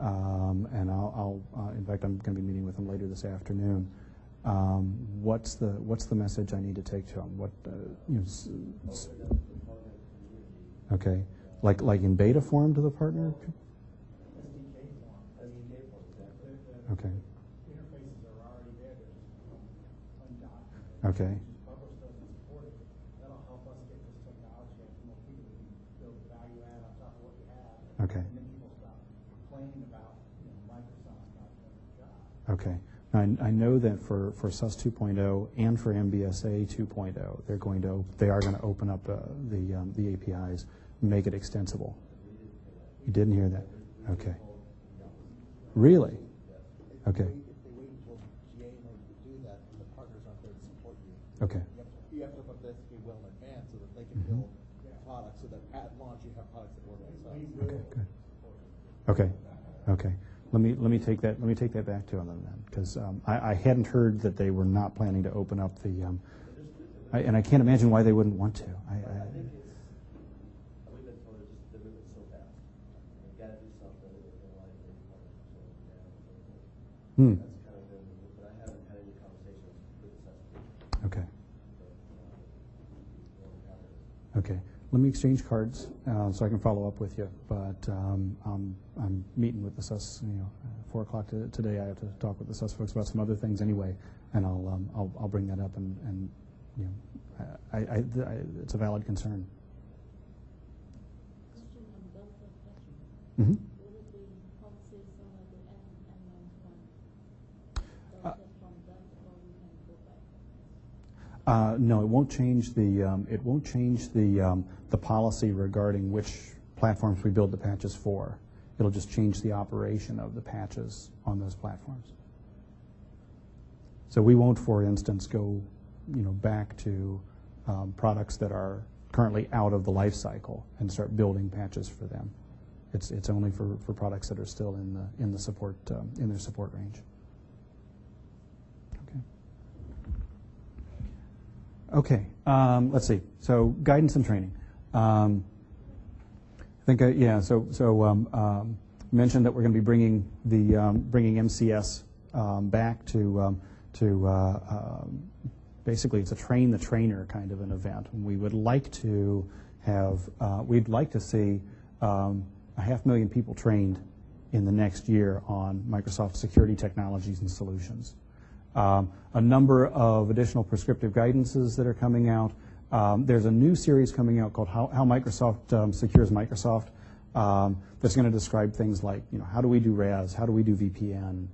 I'll in fact, I'm going to be meeting with them later this afternoon. What's the message I need to take to them? Okay, like in beta form to the partner. Okay. Interfaces are already there. They're just undocumented. Okay. Publish doesn't support it. That'll help us get this technology out to more people. We can build value add on top of what we have. Okay. And then people stop complaining about Microsoft not doing their job. Okay. I know that for SUS 2.0 and for MBSA 2.0, they are going to open up the APIs, make it extensible. You didn't hear that? Okay. Really? Okay. If they wait until GA in order to do that, and the partners aren't there to support you. Okay. You have to put this well in advance so that they can build products, so that at launch you have products that work themselves. Okay. Good. Okay. Okay. Let me take that back to them then, because I hadn't heard that they were not planning to open up the, and I can't imagine why they wouldn't want to. I think we've been told to just deliver it so fast. You've got to do something that they like, they want to slow it down. That's kind of been, but I haven't had any conversations with the SUS. Okay. Okay, let me exchange cards so I can follow up with you. But I'm meeting with the sus. 4 o'clock today. I have to talk with the sus folks about some other things anyway, and I'll bring that up. And it's a valid concern. Question on both of them. Mm-hmm. Will it be policy some of the unknown funds? From that, or we can go back? No, it won't change the policy regarding which platforms we build the patches for. It'll just change the operation of the patches on those platforms. So we won't, for instance, go back to products that are currently out of the life cycle and start building patches for them. It's only for products that are still in the support in their support range. Okay, let's see. So guidance and training. I think mentioned that we're going to be bringing MCS back to basically it's a train the trainer kind of an event. And we would like to have we'd like to see 500,000 people trained in the next year on Microsoft security technologies and solutions. A number of additional prescriptive guidances that are coming out. There's a new series coming out called How Microsoft Secures Microsoft that's going to describe things like, how do we do RAS, how do we do VPN,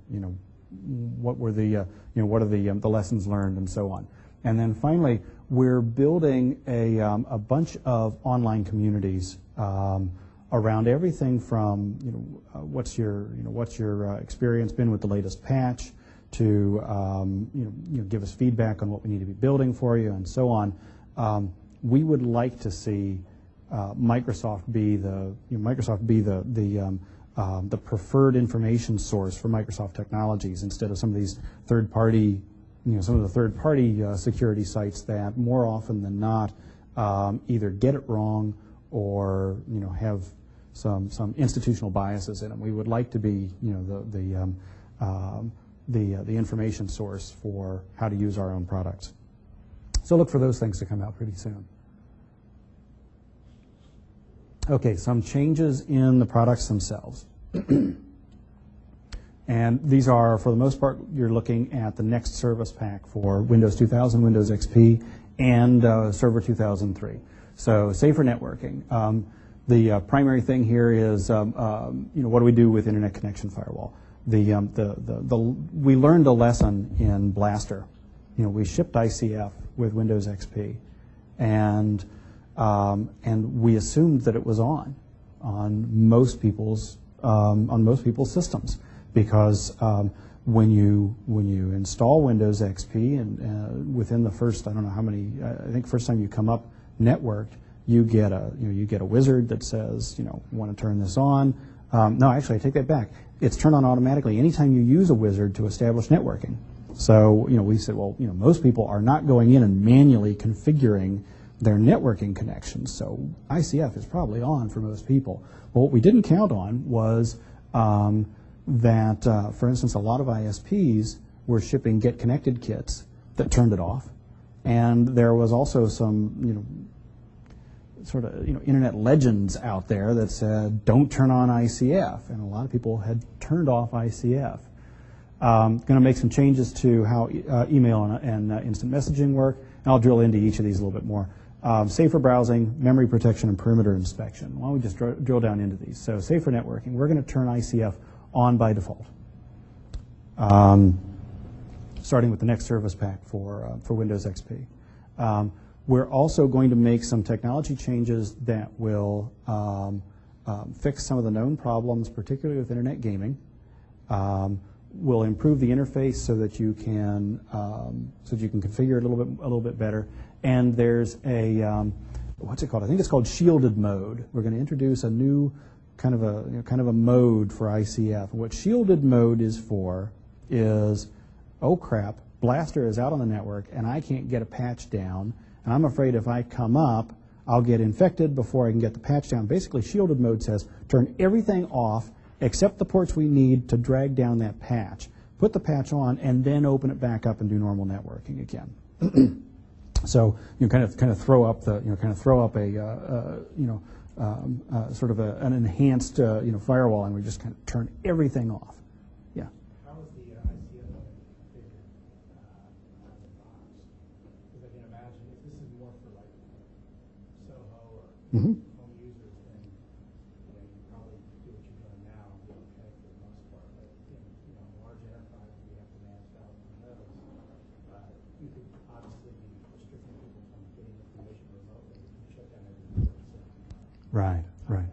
what were the, what are the lessons learned and so on. And then finally, we're building a bunch of online communities around everything from, what's your experience been with the latest patch, to give us feedback on what we need to be building for you, and so on. We would like to see Microsoft be the preferred information source for Microsoft technologies instead of some of these third-party, some of the third-party security sites that more often than not either get it wrong or have some institutional biases in them. We would like to be the information source for how to use our own products. So look for those things to come out pretty soon. Okay, some changes in the products themselves. And these are, for the most part, you're looking at the next service pack for Windows 2000, Windows XP, and Server 2003. So safer networking. The primary thing here is, what do we do with Internet Connection Firewall? We learned a lesson in Blaster. We shipped ICF with Windows XP, and we assumed that it was on most people's systems, because when you install Windows XP and within the first, I don't know how many, I think first time you come up networked, you get a wizard that says, want to turn this on. No, actually, I take that back. It's turned on automatically anytime you use a wizard to establish networking. So, we said, well, most people are not going in and manually configuring their networking connections. So ICF is probably on for most people. Well, what we didn't count on was that, for instance, a lot of ISPs were shipping Get Connected kits that turned it off. And there was also some, sort of internet legends out there that said don't turn on ICF, and a lot of people had turned off ICF. Going to make some changes to how email and instant messaging work, and I'll drill into each of these a little bit more. Safer browsing, memory protection, and perimeter inspection. Why don't we just drill down into these? So safer networking, we're going to turn ICF on by default, starting with the next service pack for Windows XP. We're also going to make some technology changes that will fix some of the known problems, particularly with internet gaming. We'll improve the interface so that you can configure it a little bit better. And there's a what's it called? I think it's called shielded mode. We're going to introduce a new kind of a mode for ICF. And what shielded mode is for is, oh crap, Blaster is out on the network and I can't get a patch down. And I'm afraid if I come up, I'll get infected before I can get the patch down. Basically, shielded mode says turn everything off except the ports we need to drag down that patch. Put the patch on and then open it back up and do normal networking again. So kind of throw up a sort of an enhanced firewall, and we just kind of turn everything off. Yeah. How is the ICF configured out of the box? Because I can imagine if this is more for like Soho or Mm-hmm. home users, then you probably do what you're doing now and be okay for the most part. But in large enterprises, we have to manage thousands of those. You could obviously be restricting people from getting information remotely. You can shut down every person. Right. Right.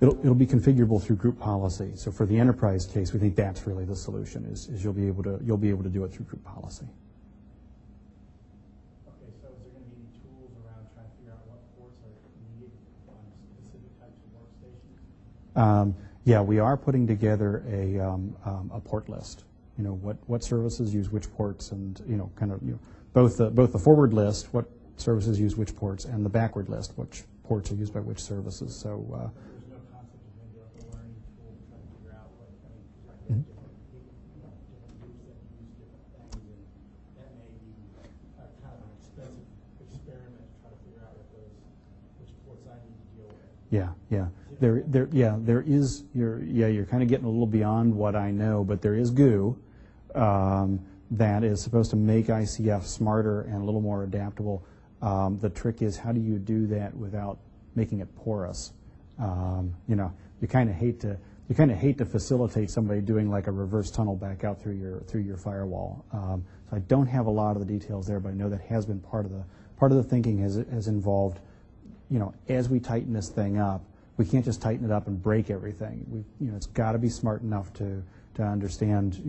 So It'll be configurable through group policy. So for the enterprise case, we think that's really the solution. Is you'll be able to do it through group policy. okay, so is there going to be any tools around trying to figure out what ports are needed on specific types of workstations? Yeah, we are putting together a port list. What services use which ports, and both the forward list, what services use which ports, and the backward list, which ports are used by which services. So. There's no concept of maybe like a learning tool to try to figure out what, I mean, because different people, different groups that use different things, and that may be kind of an expensive experiment to try to figure out which ports I need to deal with. Yeah. There is. You're kind of getting a little beyond what I know, but there is goo that is supposed to make ICF smarter and a little more adaptable. The trick is, how do you do that without making it porous? You kind of hate to facilitate somebody doing like a reverse tunnel back out through your firewall. So I don't have a lot of the details there, but I know that has been part of the thinking has involved. As we tighten this thing up, we can't just tighten it up and break everything. It's got to be smart enough to understand.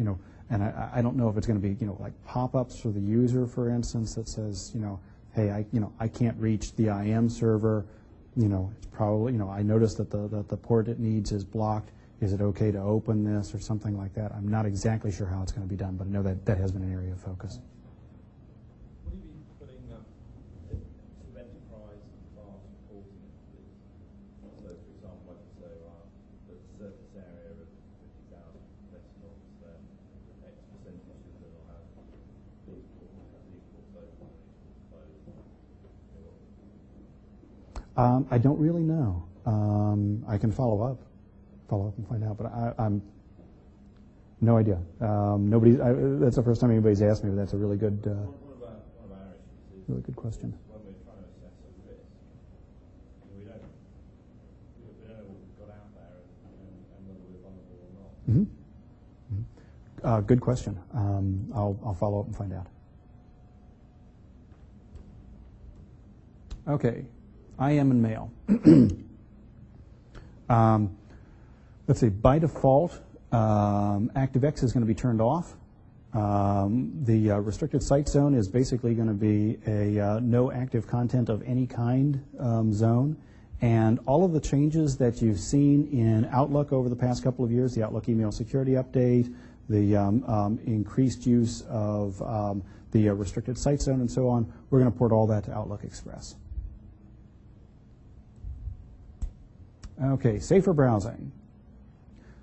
And I don't know if it's going to be like pop-ups for the user, for instance, that says hey, I can't reach the IM server. It's probably I noticed that the port it needs is blocked. Is it okay to open this or something like that? I'm not exactly sure how it's going to be done, but I know that has been an area of focus. Would you be putting sort of enterprise class reporting into this? So, for example, like you say, there's a surface area of 50,000 decibels, then X percentage of them will have these ports open and these ports closed. I don't really know. I can follow up and find out, but I'm no idea. That's the first time anybody's asked me, but that's a really good, One of our issues is really good question. when we're trying to assess a risk, we don't know what we've got out there and whether we're vulnerable or not. Mm-hmm. Good question. I'll follow up and find out. Okay, IM and mail. Let's see, by default, ActiveX is going to be turned off. The restricted site zone is basically going to be a no active content of any kind zone. And all of the changes that you've seen in Outlook over the past couple of years, the Outlook email security update, the increased use of the restricted site zone and so on, we're going to port all that to Outlook Express. Okay, safer browsing.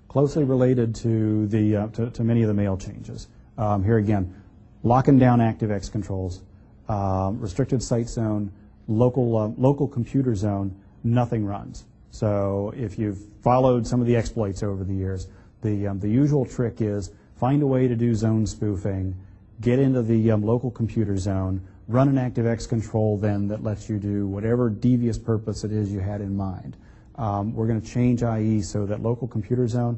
Closely related to the to many of the mail changes. Here again, locking down ActiveX controls, restricted site zone, local computer zone, nothing runs. So if you've followed some of the exploits over the years, the usual trick is find a way to do zone spoofing, get into the local computer zone, run an ActiveX control then that lets you do whatever devious purpose it is you had in mind. We're going to change IE so that local computer zone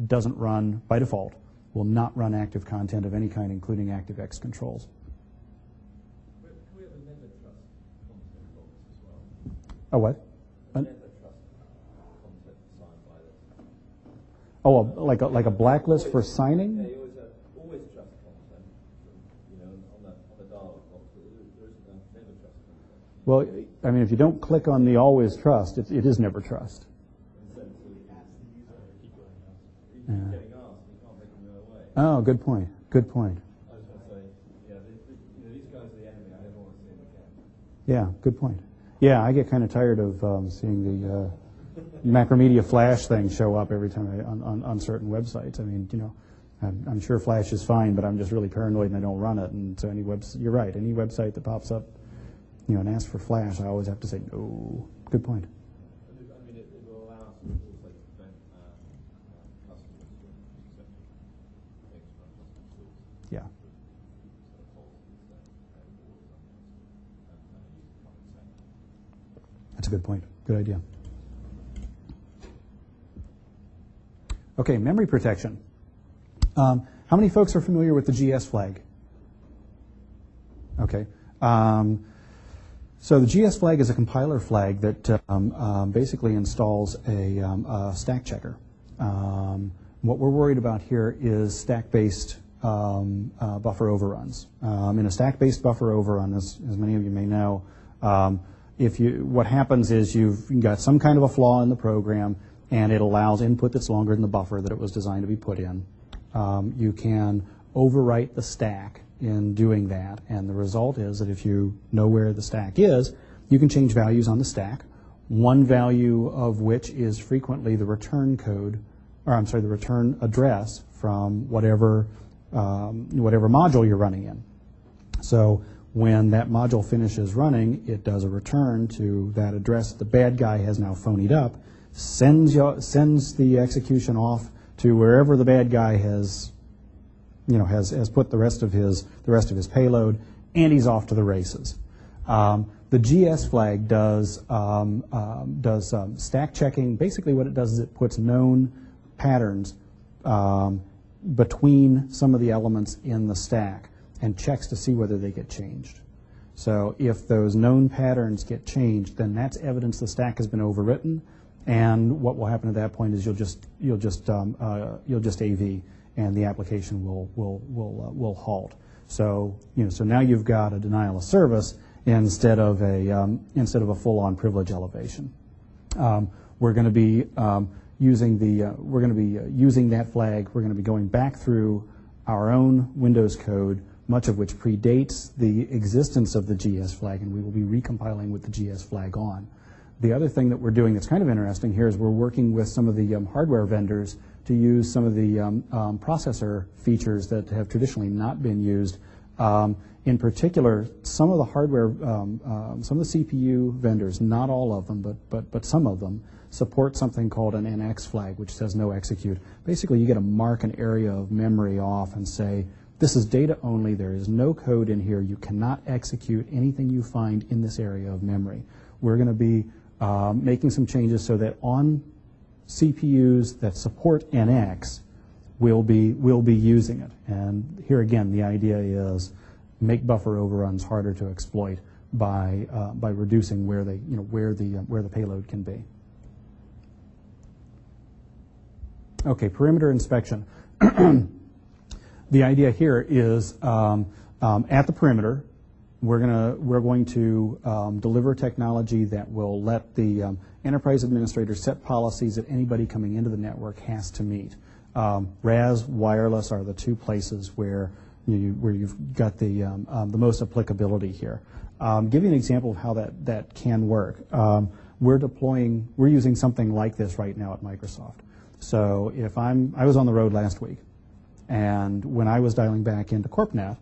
doesn't run, by default, will not run active content of any kind, including ActiveX controls. Can we have a never trust content box as well? A what? Never trust content signed by this. Oh, like a blacklist for signing? Yeah, you always trust content, on the dialog box, but there isn't a never trust content. Well, I mean, if you don't click on the always trust, it is never trust. He's getting asked, you can't make them go away. Oh, good point. Good point. I was going to say, these guys are the enemy. I never want to see them again. Yeah, good point. Yeah, I get kind of tired of seeing the Macromedia Flash thing show up every time on certain websites. I mean, I'm sure Flash is fine, but I'm just really paranoid and I don't run it. And so you're right, any website that pops up, and asks for Flash, I always have to say no. Good point. I mean, it will allow some tools like prevent customers from accepting things from custom tools. Yeah. That's a good point. Good idea. Okay, memory protection. How many folks are familiar with the GS flag? Okay. So the GS flag is a compiler flag that basically installs a stack checker. What we're worried about here is stack-based buffer overruns. In a stack-based buffer overrun, as many of you may know, what happens is you've got some kind of a flaw in the program, and it allows input that's longer than the buffer that it was designed to be put in. You can overwrite the stack in doing that, and the result is that if you know where the stack is, you can change values on the stack, one value of which is frequently the return code, the return address from whatever module you're running in. So when that module finishes running, it does a return to that address the bad guy has now phonied up, sends the execution off to wherever the bad guy has put the rest of his payload, and he's off to the races. The GS flag does stack checking. Basically, what it does is it puts known patterns between some of the elements in the stack and checks to see whether they get changed. So if those known patterns get changed, then that's evidence the stack has been overwritten. And what will happen at that point is you'll just AV, and the application will halt. So now you've got a denial of service instead of a full-on privilege elevation. We're going to be using that flag. We're going to be going back through our own Windows code, much of which predates the existence of the GS flag, and we will be recompiling with the GS flag on. The other thing that we're doing that's kind of interesting here is we're working with some of the hardware vendors to use some of the processor features that have traditionally not been used. In particular, some of the hardware, some of the CPU vendors, not all of them, but some of them, support something called an NX flag, which says no execute. Basically, you get to mark an area of memory off and say, this is data only, there is no code in here, you cannot execute anything you find in this area of memory. We're going to be making some changes so that on CPUs that support NX, we'll be using it. And here again, the idea is make buffer overruns harder to exploit by reducing where the payload can be. Okay, perimeter inspection. The idea here is at the perimeter, we're going to deliver technology that will let the enterprise administrator set policies that anybody coming into the network has to meet. RAS, wireless are the two places where you've got the most applicability here. Give you an example of how that can work. We're using something like this right now at Microsoft. So if I was on the road last week, and when I was dialing back into CorpNet,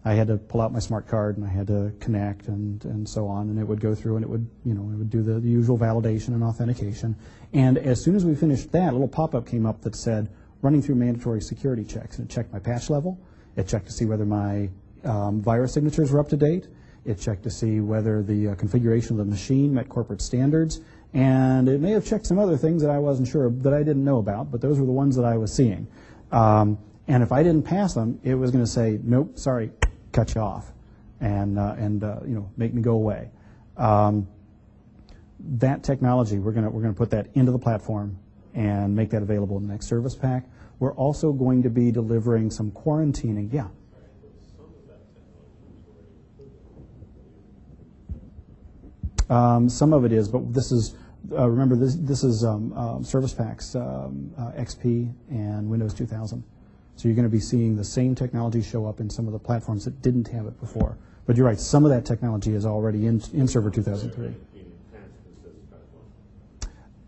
I had to pull out my smart card and I had to connect and so on, and it would go through and it would do the usual validation and authentication. And as soon as we finished that, a little pop-up came up that said running through mandatory security checks. And it checked my patch level. It checked to see whether my virus signatures were up to date. It checked to see whether the configuration of the machine met corporate standards. And it may have checked some other things that I wasn't sure of, that I didn't know about, but those were the ones that I was seeing. And if I didn't pass them, it was going to say, nope, sorry, cut you off, and make me go away. That technology, we're going to put that into the platform and make that available in the next service pack. We're also going to be delivering some quarantining. Yeah. Some of it is, but this is remember this is Service Packs XP and Windows 2000. So you're going to be seeing the same technology show up in some of the platforms that didn't have it before. But you're right, some of that technology is already in Server 2003.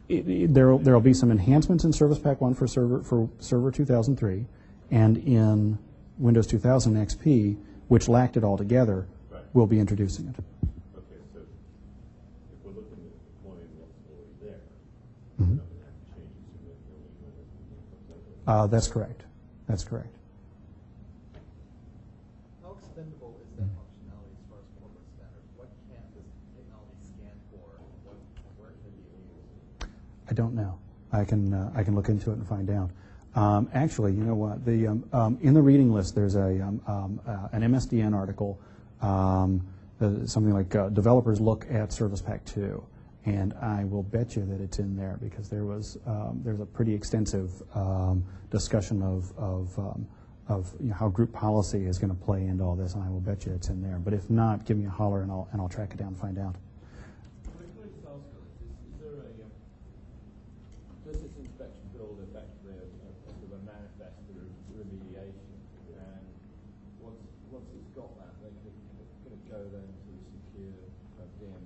There will be some enhancements in Service Pack 1 for Server 2003, and in Windows 2000 XP, which lacked it altogether, Right. we'll be introducing it. Okay, so if we're looking at deploying what's already there, Mhm. we're not going to have to change it significantly when it comes out. That's correct. That's correct. How extendable is that functionality as far as corporate standards? What can this technology scan for? Where can it be used? I don't know. I can look into it and find out. Actually, you know what? The in the reading list, there's an MSDN article, something like developers look at Service Pack 2, and I will bet you that it's in there because there's a pretty extensive discussion of how group policy is going to play into all this, and I will bet you it's in there. But if not, give me a holler and I'll track it down and find out. Does this inspection build effectively a sort of a manifest for remediation? And once it's got that, then can it go then to a secure DMZ or something and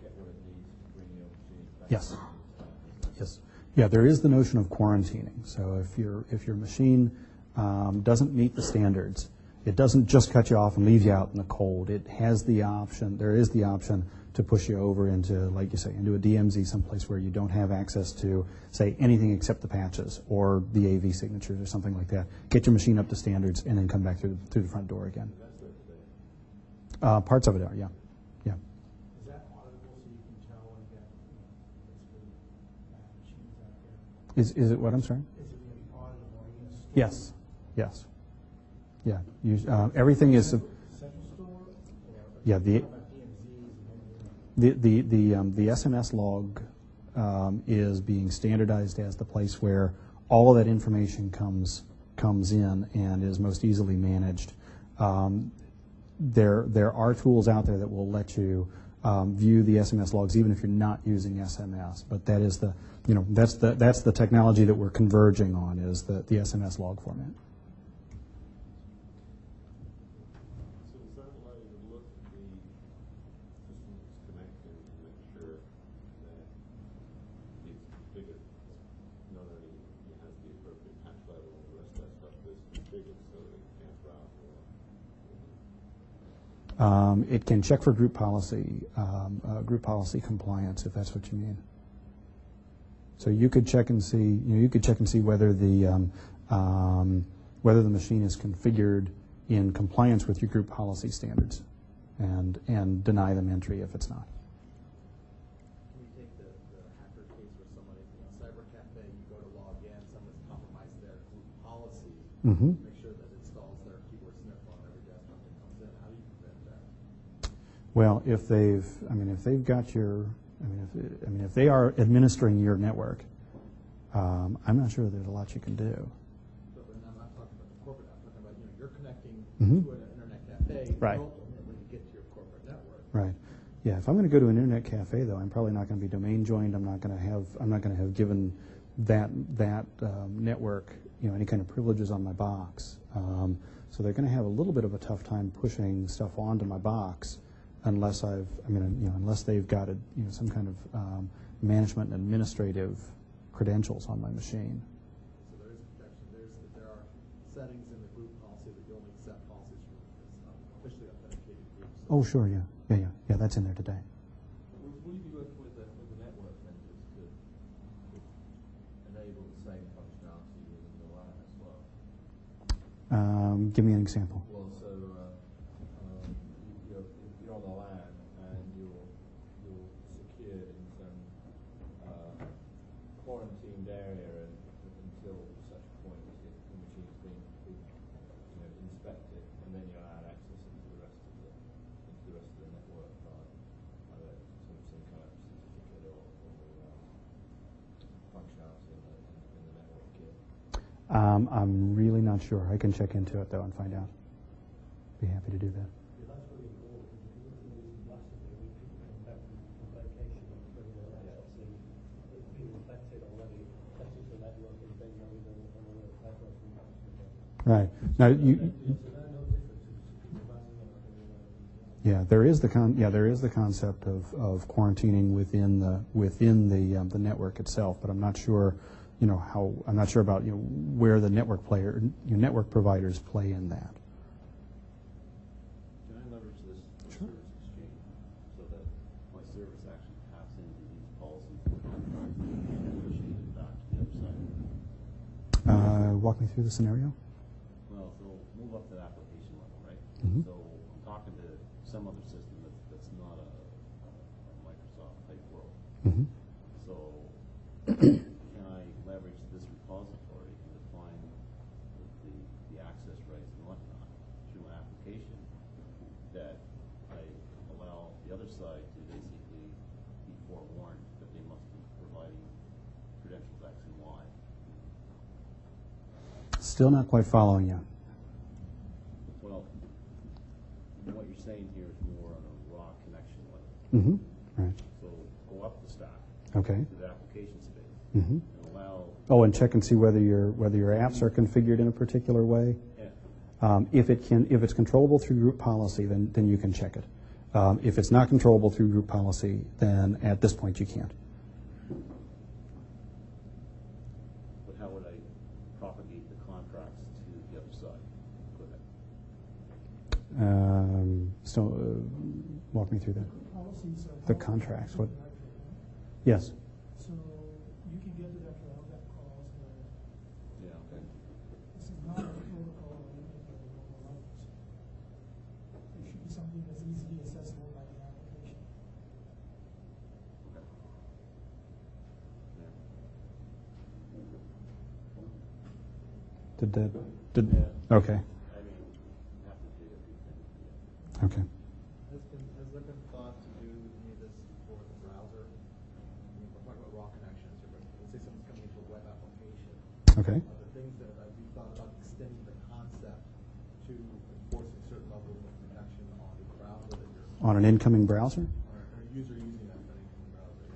get what it needs to bring your machine back? Yes. Yes. Yeah, there is the notion of quarantining. So if your machine doesn't meet the standards, it doesn't just cut you off and leave you out in the cold. It has the option. There is the option to push you over into, like you say, into a DMZ someplace where you don't have access to, say, anything except the patches or the AV signatures or something like that. Get your machine up to standards and then come back through the front door again. Parts of it are, yeah. Yeah. Is that auditable so you can tell and get, basically, bad machines out there? Is it what? I'm sorry? Is it going to be auditable? Are you going to store Yes. Yes. Yeah. Everything is. central store? Yeah. How about DMZs and everything? The SMS log is being standardized as the place where all of that information comes in and is most easily managed. There are tools out there that will let you view the SMS logs even if you're not using SMS. But that is that's the technology that we're converging on, is the SMS log format. So does that allow you to look at the system that's connected and make sure that it's configured? Not only it has the appropriate patch level and the rest of that stuff, but it's configured so that it can't route or It can check for group policy compliance, if that's what you mean. So you could check and see, whether the machine is configured in compliance with your group policy standards, and deny them entry if it's not. Can you take the hacker case where somebody, cyber cafe, you go to log in, someone's compromised their group policy, Mm-hmm. make sure that it installs their keyboard sniffer on every desktop that comes in. How do you prevent that? Well, if they've got your, if they are administering your network, I'm not sure there's a lot you can do. But I'm not talking about the corporate. I'm talking about you're connecting Mhm. to an internet cafe. Right. You don't ultimately get to your corporate network. Right. Yeah. If I'm going to go to an internet cafe, though, I'm probably not going to be domain joined. I'm not going to have given that network any kind of privileges on my box. So they're going to have a little bit of a tough time pushing stuff onto my box unless unless they've got some kind of management and administrative credentials on my machine. So there is protection. There are settings in the group policy that you only set policies from officially authenticated groups. Oh, sure. Yeah. That's in there today. Will you be working with the network vendors to enable the same functionality within the LAN as well? Give me an example. Well, so you're on the LAN and you're secured in some quarantined area until such point as the machine's been inspected, and then you're allowed access into the rest of the network by either some kind of certificate or functionality in the network kit. I'm really not sure. I can check into it, though, and find out. Be happy to do that. Yeah, that's really cool. Massively, when people come back from vacation and bring their laptops in, it's been infected already, connected to the network, and they know the network from Right. Now, So they're no different to people running Yeah, there is the concept of quarantining within the network itself, but I'm not sure, I'm not sure about where the network providers play in that. Can I leverage this service exchange so that my service actually taps into these policies and contracts and pushing it back to the other side? Walk me through the scenario. Well, so move up to the application level, right? Mhm. So I'm talking to some other system that's not a Microsoft type world. Mm-hmm. So can I leverage this repository and define the access rights and whatnot through an application that I allow the other side to basically be forewarned that they must be providing credentials X and Y? Still not quite following you. Well, what you're saying here is more on a raw connection level. Mm-hmm. Right. So go up the stack Okay. to the application space Mm-hmm. and allow, Oh, and check and see whether your apps are configured in a particular way. yeah, If it's controllable through group policy, then you can check it. If it's not controllable through group policy, then at this point you can't. but how would I propagate the contracts to the other side? Go ahead. Walk me through that. Policies are. The contracts, what- Yes. So you can get to that for LDAP calls where Yeah, okay. this is not a protocol or anything for the local levels. It should be something that's easily accessible by the application. Okay. Yeah. Okay. I mean, you have to do a few things. Okay. Has there been thought to do any of this for the browser? I mean, we're talking about raw connections here, but let's say someone's coming into a web application. Okay. Are there things that have you thought about extending the concept to enforcing certain levels of protection on the browser that you're On an incoming browser? or a user using that for an incoming browser?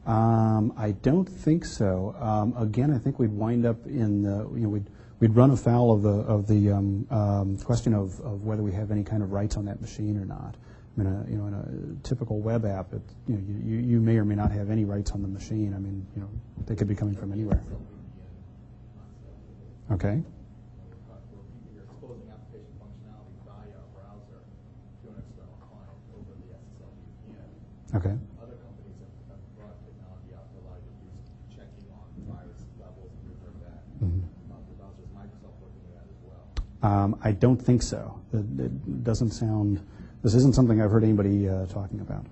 Yeah. I don't think so. Again, I think we'd wind up in the, we'd run afoul of the question of whether we have any kind of rights on that machine or not. I mean, in a typical web app, you may or may not have any rights on the machine. I mean, they could be coming from anywhere. Okay. You're exposing application functionality via a browser to an external client over the SSL VPN. Okay. Other companies have brought technology out to allow you to do checking on virus levels and things like that. Mhm. The browser, is Microsoft looking at that as well? I don't think so. It doesn't sound. This isn't something I've heard anybody talking about.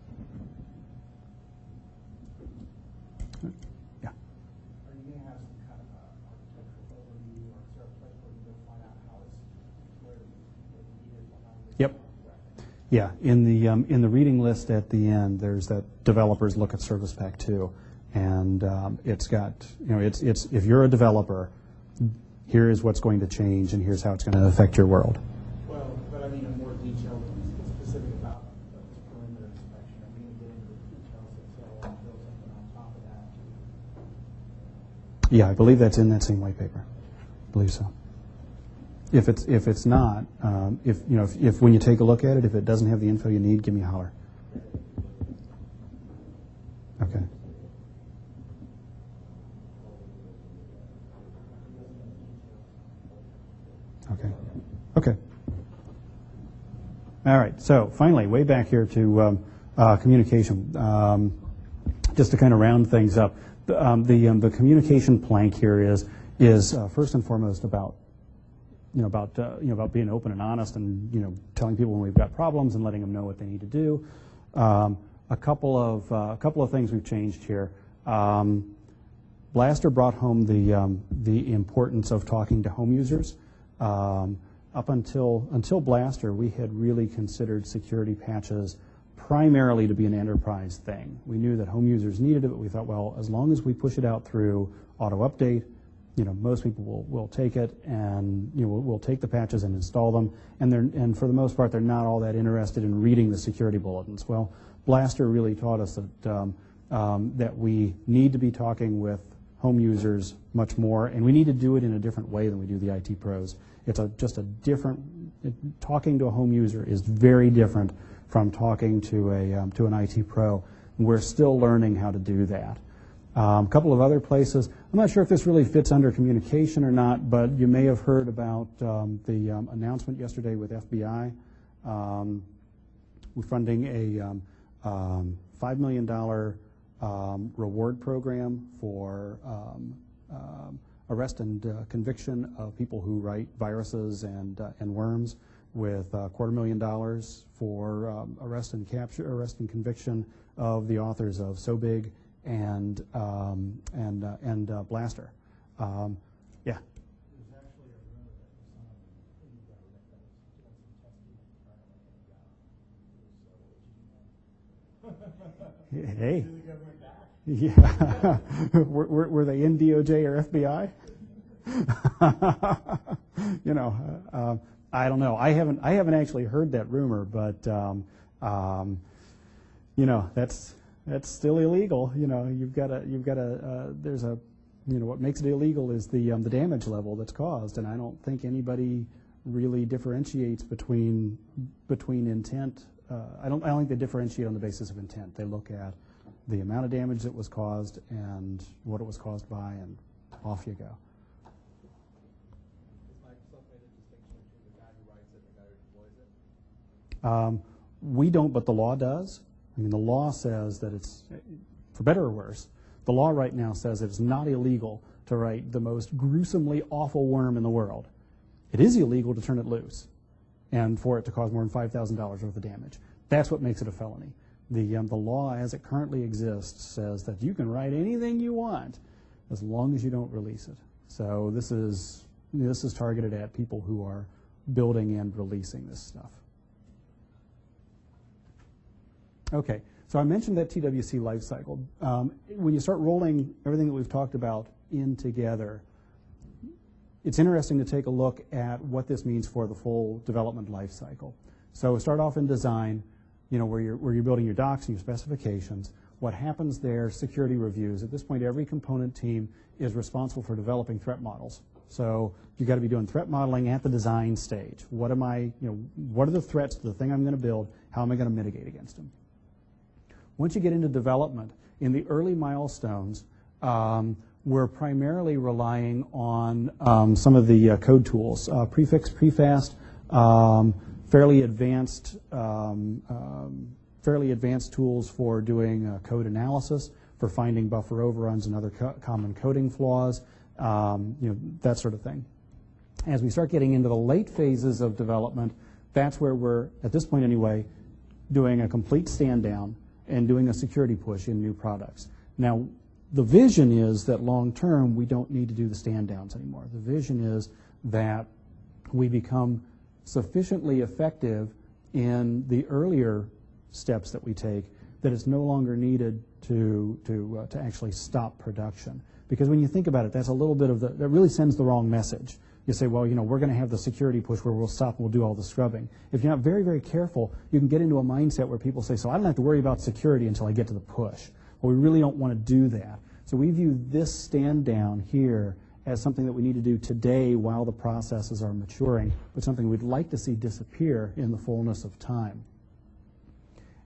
Yeah. Are you going to have some kind of architectural overview or is there a place where you go find out how it's, where the need is behind this? Yep. Yeah. In the reading list at the end, there's that developers look at Service Pack 2, and it's got it's if you're a developer, here is what's going to change, and here's how it's going to affect your world. Well, but I mean a more detailed, specific about the perimeter inspection. Are we going to get into the details that say, I want to build something on top of that? Yeah, I believe that's in that same white paper. I believe so. If it's not, if when you take a look at it, if it doesn't have the info you need, give me a holler. Okay. Okay. Okay. All right. So finally, way back here to communication. Just to kind of round things up, the communication plank here is first and foremost about being open and honest, and telling people when we've got problems and letting them know what they need to do. A couple of things we've changed here. Blaster brought home the importance of talking to home users. Up until Blaster, we had really considered security patches primarily to be an enterprise thing. We knew that home users needed it, but we thought, well, as long as we push it out through auto update, most people will take it, and we'll take the patches and install them. And for the most part, they're not all that interested in reading the security bulletins. Well, Blaster really taught us that we need to be talking with home users much more, and we need to do it in a different way than we do the IT pros. It's just a different. Talking to a home user is very different from talking to an IT pro. We're still learning how to do that. A couple of other places. I'm not sure if this really fits under communication or not, but you may have heard about the announcement yesterday with FBI. We're funding a $5 million reward program for arrest and conviction of people who write viruses and worms, with $250,000 for arrest and conviction of the authors of So Big and Blaster. Yeah. There's actually a rumor that there's some in government that was doing some testing internally. Hey. The government back. Yeah. were they in DOJ or FBI? I don't know. I haven't actually heard that rumor, but that's still illegal. You've got to. There's a. What makes it illegal is the damage level that's caused, and I don't think anybody really differentiates between intent. I don't think they differentiate on the basis of intent. They look at the amount of damage that was caused and what it was caused by, and off you go. Has Microsoft made a distinction between the guy who writes it and the guy who deploys it? We don't, but the law does. I mean, the law says that it's, for better or worse, the law right now says it's not illegal to write the most gruesomely awful worm in the world. It is illegal to turn it loose and for it to cause more than $5,000 worth of damage. That's what makes it a felony. The law as it currently exists says that you can write anything you want as long as you don't release it. So this is targeted at people who are building and releasing this stuff. Okay, so I mentioned that TWC life cycle. When you start rolling everything that we've talked about in together, it's interesting to take a look at what this means for the full development life cycle. So start off in design, where you're building your docs and your specifications. What happens there, security reviews. At this point, every component team is responsible for developing threat models. So you've got to be doing threat modeling at the design stage. What are the threats to the thing I'm going to build? How am I going to mitigate against them? Once you get into development, in the early milestones, we're primarily relying on some of the code tools, prefix, prefast, fairly advanced tools for doing code analysis, for finding buffer overruns and other common coding flaws, that sort of thing. As we start getting into the late phases of development, that's where we're, at this point anyway, doing a complete stand down and doing a security push in new products. Now, the vision is that long term, we don't need to do the stand downs anymore. The vision is that we become sufficiently effective in the earlier steps that we take that it's no longer needed to actually stop production. Because when you think about it, that's a little bit of that really sends the wrong message. You say, well, we're going to have the security push where we'll stop and we'll do all the scrubbing. If you're not very, very careful, you can get into a mindset where people say, so I don't have to worry about security until I get to the push. Well, we really don't want to do that. So we view this stand down here as something that we need to do today while the processes are maturing, but something we'd like to see disappear in the fullness of time.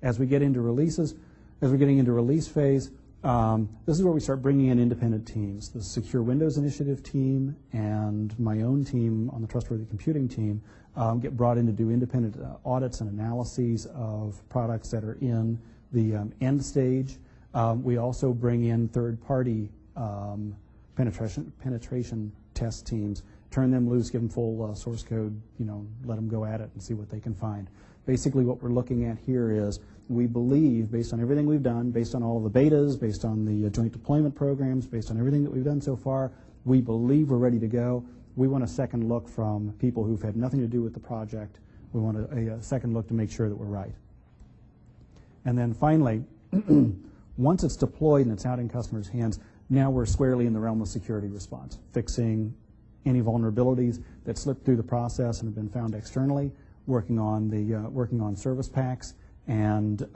As we get into releases, as we're getting into release phase, this is where we start bringing in independent teams. The Secure Windows Initiative team and my own team on the Trustworthy Computing team get brought in to do independent audits and analyses of products that are in the end stage. We also bring in third-party penetration test teams, turn them loose, give them full source code, let them go at it and see what they can find. Basically what we're looking at here is we believe, based on everything we've done, based on all of the betas, based on the joint deployment programs, based on everything that we've done so far, we believe we're ready to go. We want a second look from people who've had nothing to do with the project. We want a second look to make sure that we're right. And then finally, once it's deployed and it's out in customers' hands, now we're squarely in the realm of security response, fixing any vulnerabilities that slipped through the process and have been found externally, working on service packs, and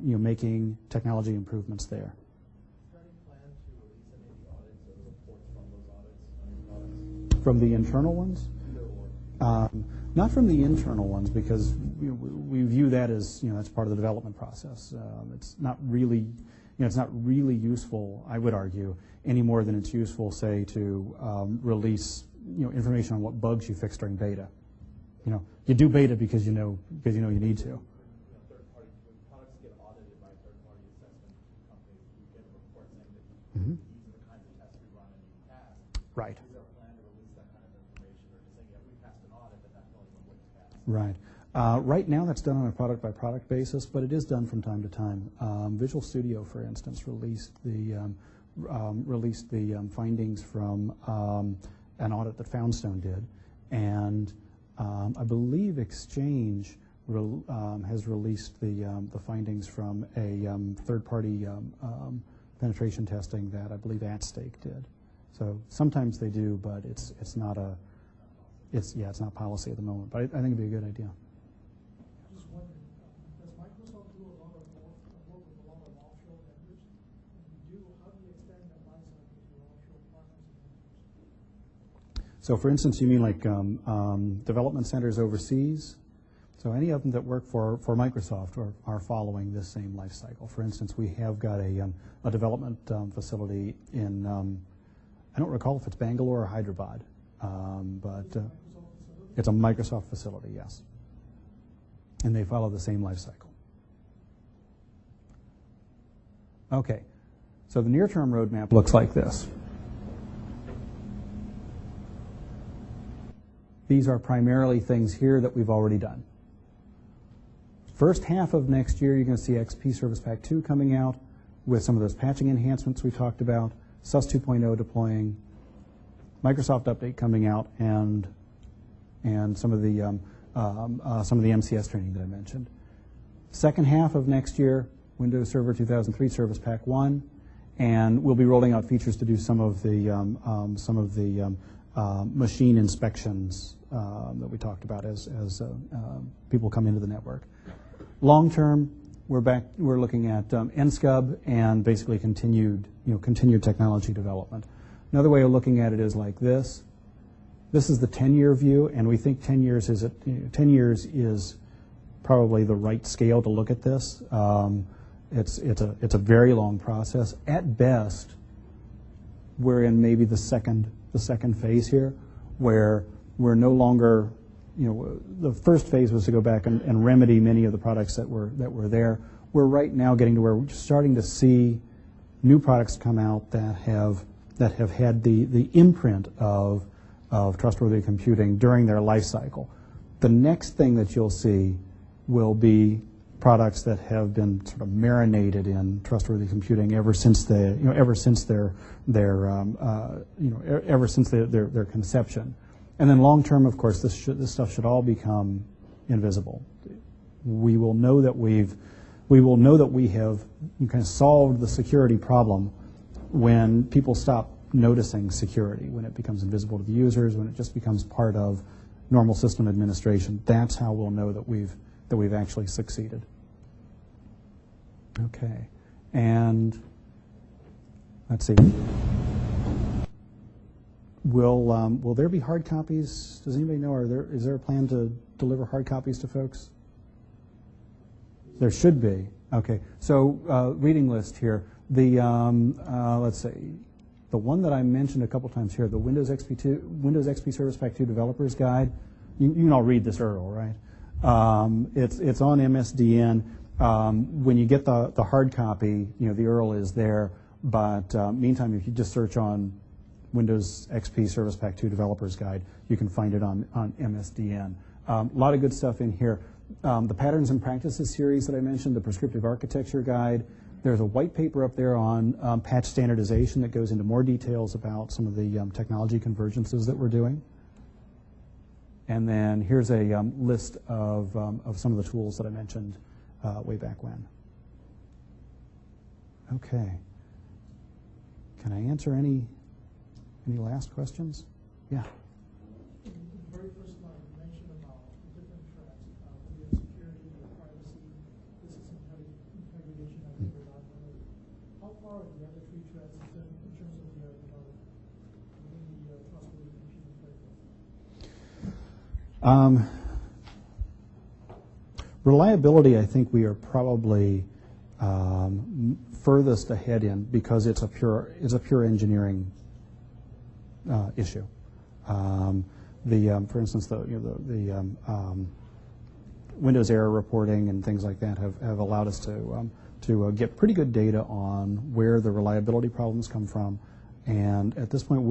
making technology improvements there. Is there any plan to release any of the audits or reports from those audits on your products? From the internal ones? Either or. Not from the internal ones, because we view that as, that's part of the development process. It's not really, it's not really useful, I would argue, any more than it's useful, say, to release, information on what bugs you fixed during beta. You do beta because you know you need to. Third party, when products get audited by third party assessment companies, you get a report saying that Mm-hmm. these are the kinds of tests we run and you passed. Right. Is there a plan to release that kind of information, or just saying, yeah, we passed an audit, but that's only when we passed? Right. Right now, that's done on a product-by-product basis, but it is done from time to time. Visual Studio, for instance, released the findings from an audit that Foundstone did, and I believe Exchange has released the findings from a third-party penetration testing that I believe AtStake did. So sometimes they do, but it's not policy at the moment. But I think it'd be a good idea. Just wondering, does Microsoft do a lot of work with a lot of offshore vendors? If you do, how do you extend that lifecycle to your offshore partners and vendors? So, for instance, you mean like development centers overseas? So any of them that work for Microsoft are following this same life cycle. For instance, we have got a development facility in, I don't recall if it's Bangalore or Hyderabad, but it's a Microsoft facility, yes. And they follow the same life cycle. Okay, so the near-term roadmap looks like this. These are primarily things here that we've already done. First half of next year, you're going to see XP Service Pack 2 coming out with some of those patching enhancements we talked about, SUS 2.0 deploying, Microsoft Update coming out, and some of the MCS training that I mentioned. Second half of next year, Windows Server 2003 Service Pack 1, and we'll be rolling out features to do some of the machine inspections that we talked about as people come into the network. Long term, we're looking at NSCUB and basically continued technology development. Another way of looking at it is like this. This is the 10-year view, and we think 10 years is probably the right scale to look at this. It's a very long process. At best, we're in maybe the second phase here, where we're no longer, the first phase was to go back and remedy many of the products that were there. We're right now getting to where we're starting to see new products come out that have had the imprint of trustworthy computing during their life cycle. The next thing that you'll see will be products that have been sort of marinated in trustworthy computing ever since their conception. And then long term, of course, this stuff should all become invisible. We will know that we have kind of solved the security problem when people stop noticing security, when it becomes invisible to the users, when it just becomes part of normal system administration. That's how we'll know that we've actually succeeded. Okay, and let's see. Will there be hard copies? Does anybody know? Is there a plan to deliver hard copies to folks? There should be. Okay, so reading list here. The let's see, the one that I mentioned a couple times here, the Windows XP Service Pack 2 Developers Guide. You can all read this URL, right? It's on MSDN. When you get the hard copy, the URL is there. But meantime, if you just search on Windows XP Service Pack 2 Developers Guide, you can find it on MSDN. A lot of good stuff in here. The Patterns and Practices series that I mentioned, the Prescriptive Architecture Guide. There's a white paper up there on patch standardization that goes into more details about some of the technology convergences that we're doing. And then here's a list of some of the tools that I mentioned way back when. Okay. Can I answer any last questions? Yeah. In the very first slide, you mentioned about the different tracks, whether it's security or privacy, system integration, and reliability. How far are the other three tracks in terms of their development within the trustworthy computing framework? Reliability, I think we are probably furthest ahead in because it's a pure engineering issue. For instance, the Windows error reporting and things like that have allowed us to get pretty good data on where the reliability problems come from. And at this point,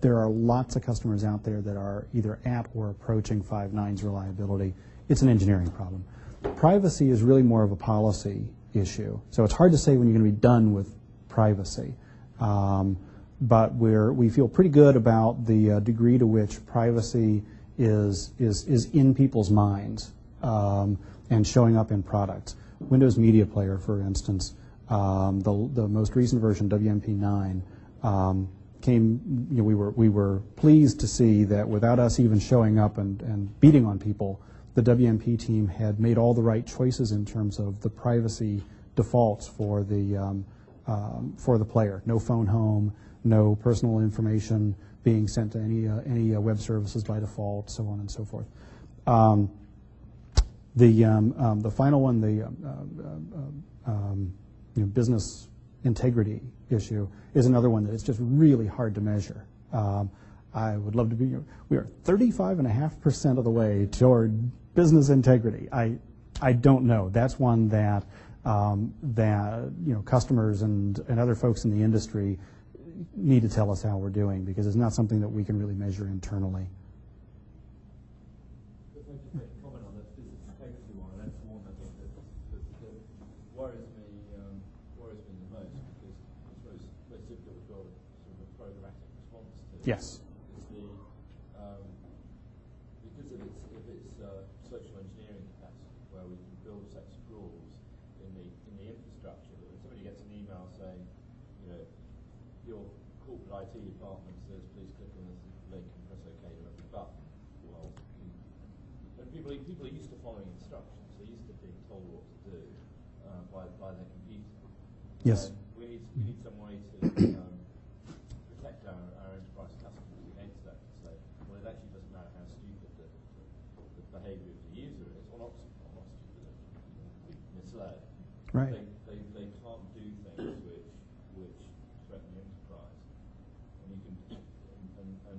there are lots of customers out there that are either at or approaching 5 nines reliability. It's an engineering problem. Privacy is really more of a policy issue. So it's hard to say when you're going to be done with privacy. But we feel pretty good about the degree to which privacy is in people's minds and showing up in products. Windows Media Player, for instance, the most recent version, WMP9, came. We were pleased to see that without us even showing up and beating on people, the WMP team had made all the right choices in terms of the privacy defaults for the player. No phone home, no personal information being sent to any web services by default, so on and so forth. The final one, the business integrity issue, is another one that is just really hard to measure. I would love to be. We are 35.5% of the way toward business integrity. I don't know. That's one that customers and other folks in the industry need to tell us how we're doing, because it's not something that we can really measure internally. If I just make a comment on that business integrity one, that's the one I think that worries me the most, because it's most difficult to build sort of a programmatic response to. Yes. It's the because if it's social engineering capacity, where we can build sets of rules in the infrastructure, that when somebody gets an email saying, your corporate IT department says, please click on this link and press OK to every button. Well, and people are used to following instructions. They're used to being told what to do by their computer. Yes. And we need some way to protect our enterprise customers against that. To say, well, it actually doesn't matter how stupid the behaviour of the user is, or not stupid, misled. Right. They can't do things which threaten the enterprise, and you can and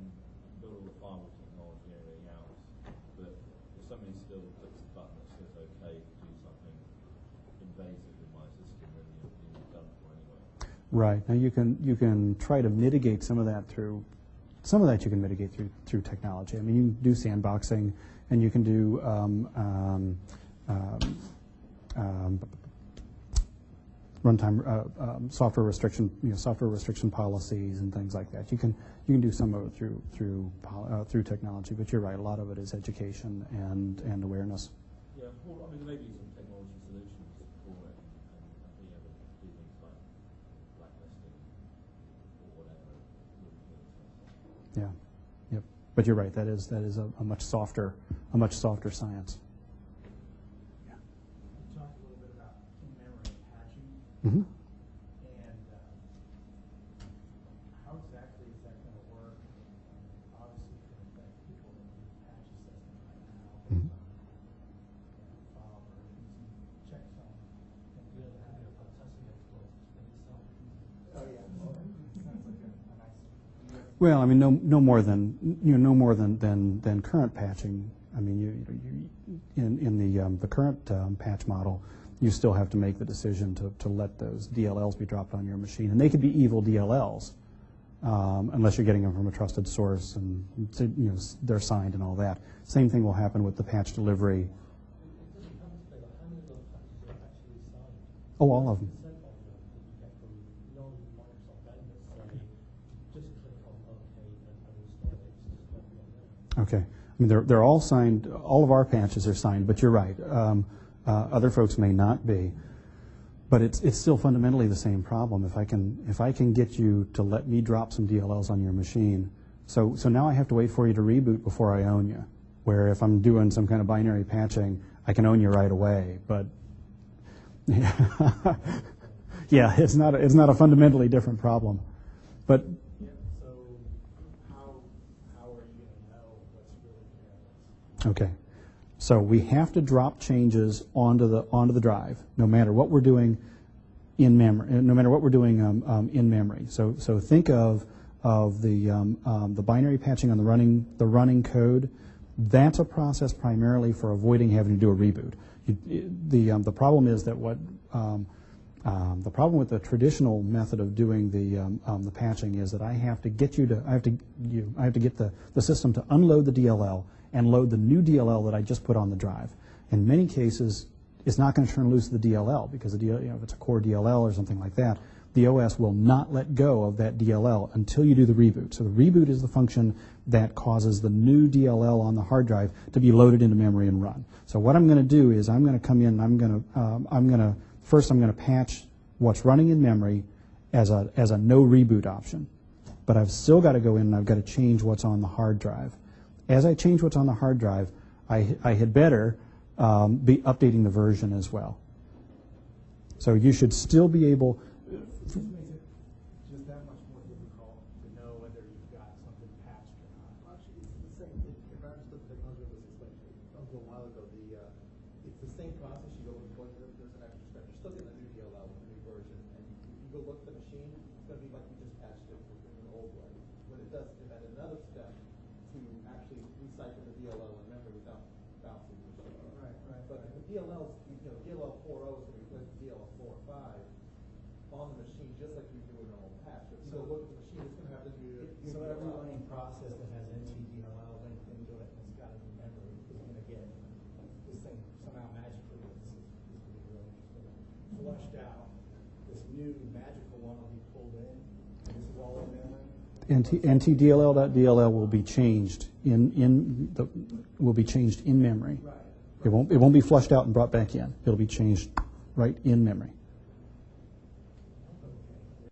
build all the firewall technology and everything else. But if somebody still clicks the button that says OK to do something invasive in my system, then you're done for anyway. Right. Now you can try to mitigate some of that through technology. I mean, you can do sandboxing, and you can do runtime software restriction policies and things like that. You can do some of it through technology, but you're right. A lot of it is education and awareness. Yeah, well, I mean, there may be some technology solutions for it, and being able to do things like blacklisting or whatever. Yeah. Yep. But you're right. That is a much softer science. You talked a little bit about in-memory patching. Mm-hmm. And how exactly is that going to work? Obviously, it's going to affect people in the patch assessment right now. Mm-hmm. File versions and checksum. And the other half of fantastic exploits for yourself. Oh yeah. Sounds like a nice. Well, I mean, no more than current patching. I mean, in the current patch model, you still have to make the decision to let those DLLs be dropped on your machine, and they could be evil DLLs unless you're getting them from a trusted source and they're signed and all that. Same thing will happen with the patch delivery. Oh, all of them. Okay. I mean, they're all signed. All of our patches are signed, but you're right. Other folks may not be, but it's still fundamentally the same problem. If I can get you to let me drop some DLLs on your machine, so now I have to wait for you to reboot before I own you. Where if I'm doing some kind of binary patching, I can own you right away. But yeah, it's not a fundamentally different problem. But Yeah. So how are you going to know what's really careless? okay. So we have to drop changes onto the drive, no matter what we're doing in memory. No matter what we're doing in memory. So think of the binary patching on the running code. That's a process primarily for avoiding having to do a reboot. The problem is that the problem with the traditional method of doing the patching is that I have to get the system to unload the DLL and load the new DLL that I just put on the drive. In many cases, it's not going to turn loose the DLL because if it's a core DLL or something like that, the OS will not let go of that DLL until you do the reboot. So the reboot is the function that causes the new DLL on the hard drive to be loaded into memory and run. So what I'm going to do is I'm going to come in and I'm going to patch what's running in memory as a no reboot option. But I've still got to go in and I've got to change what's on the hard drive. As I change what's on the hard drive, I had better be updating the version as well. So you should still be able. It just makes it just that much more difficult to know whether you've got something patched or not. Actually, it's the same. If I understood the technology was explained a little while ago, it's the same process. You go and there's an extra step. You're still getting a new DLL with a new version, and you go look at the machine. It's going to be like you just patched it in an old way. But it does at another step to actually recycle the DLL in memory without bouncing the machine. Right. But the DLLs, DLL 4.0 is going to replace the DLL 4.5 on the machine, just like you do in an old patch. If you go look at the machine, it's going to have the new. So every running process that has NTDLL linked into it and it's got it in memory is going to get this thing somehow magically, this is going to be really interesting, flushed out. This new magical one will be pulled in, and this is all in memory. NTDLL.dll will be changed in memory. Right. It won't be flushed out and brought back in. It'll be changed right in memory.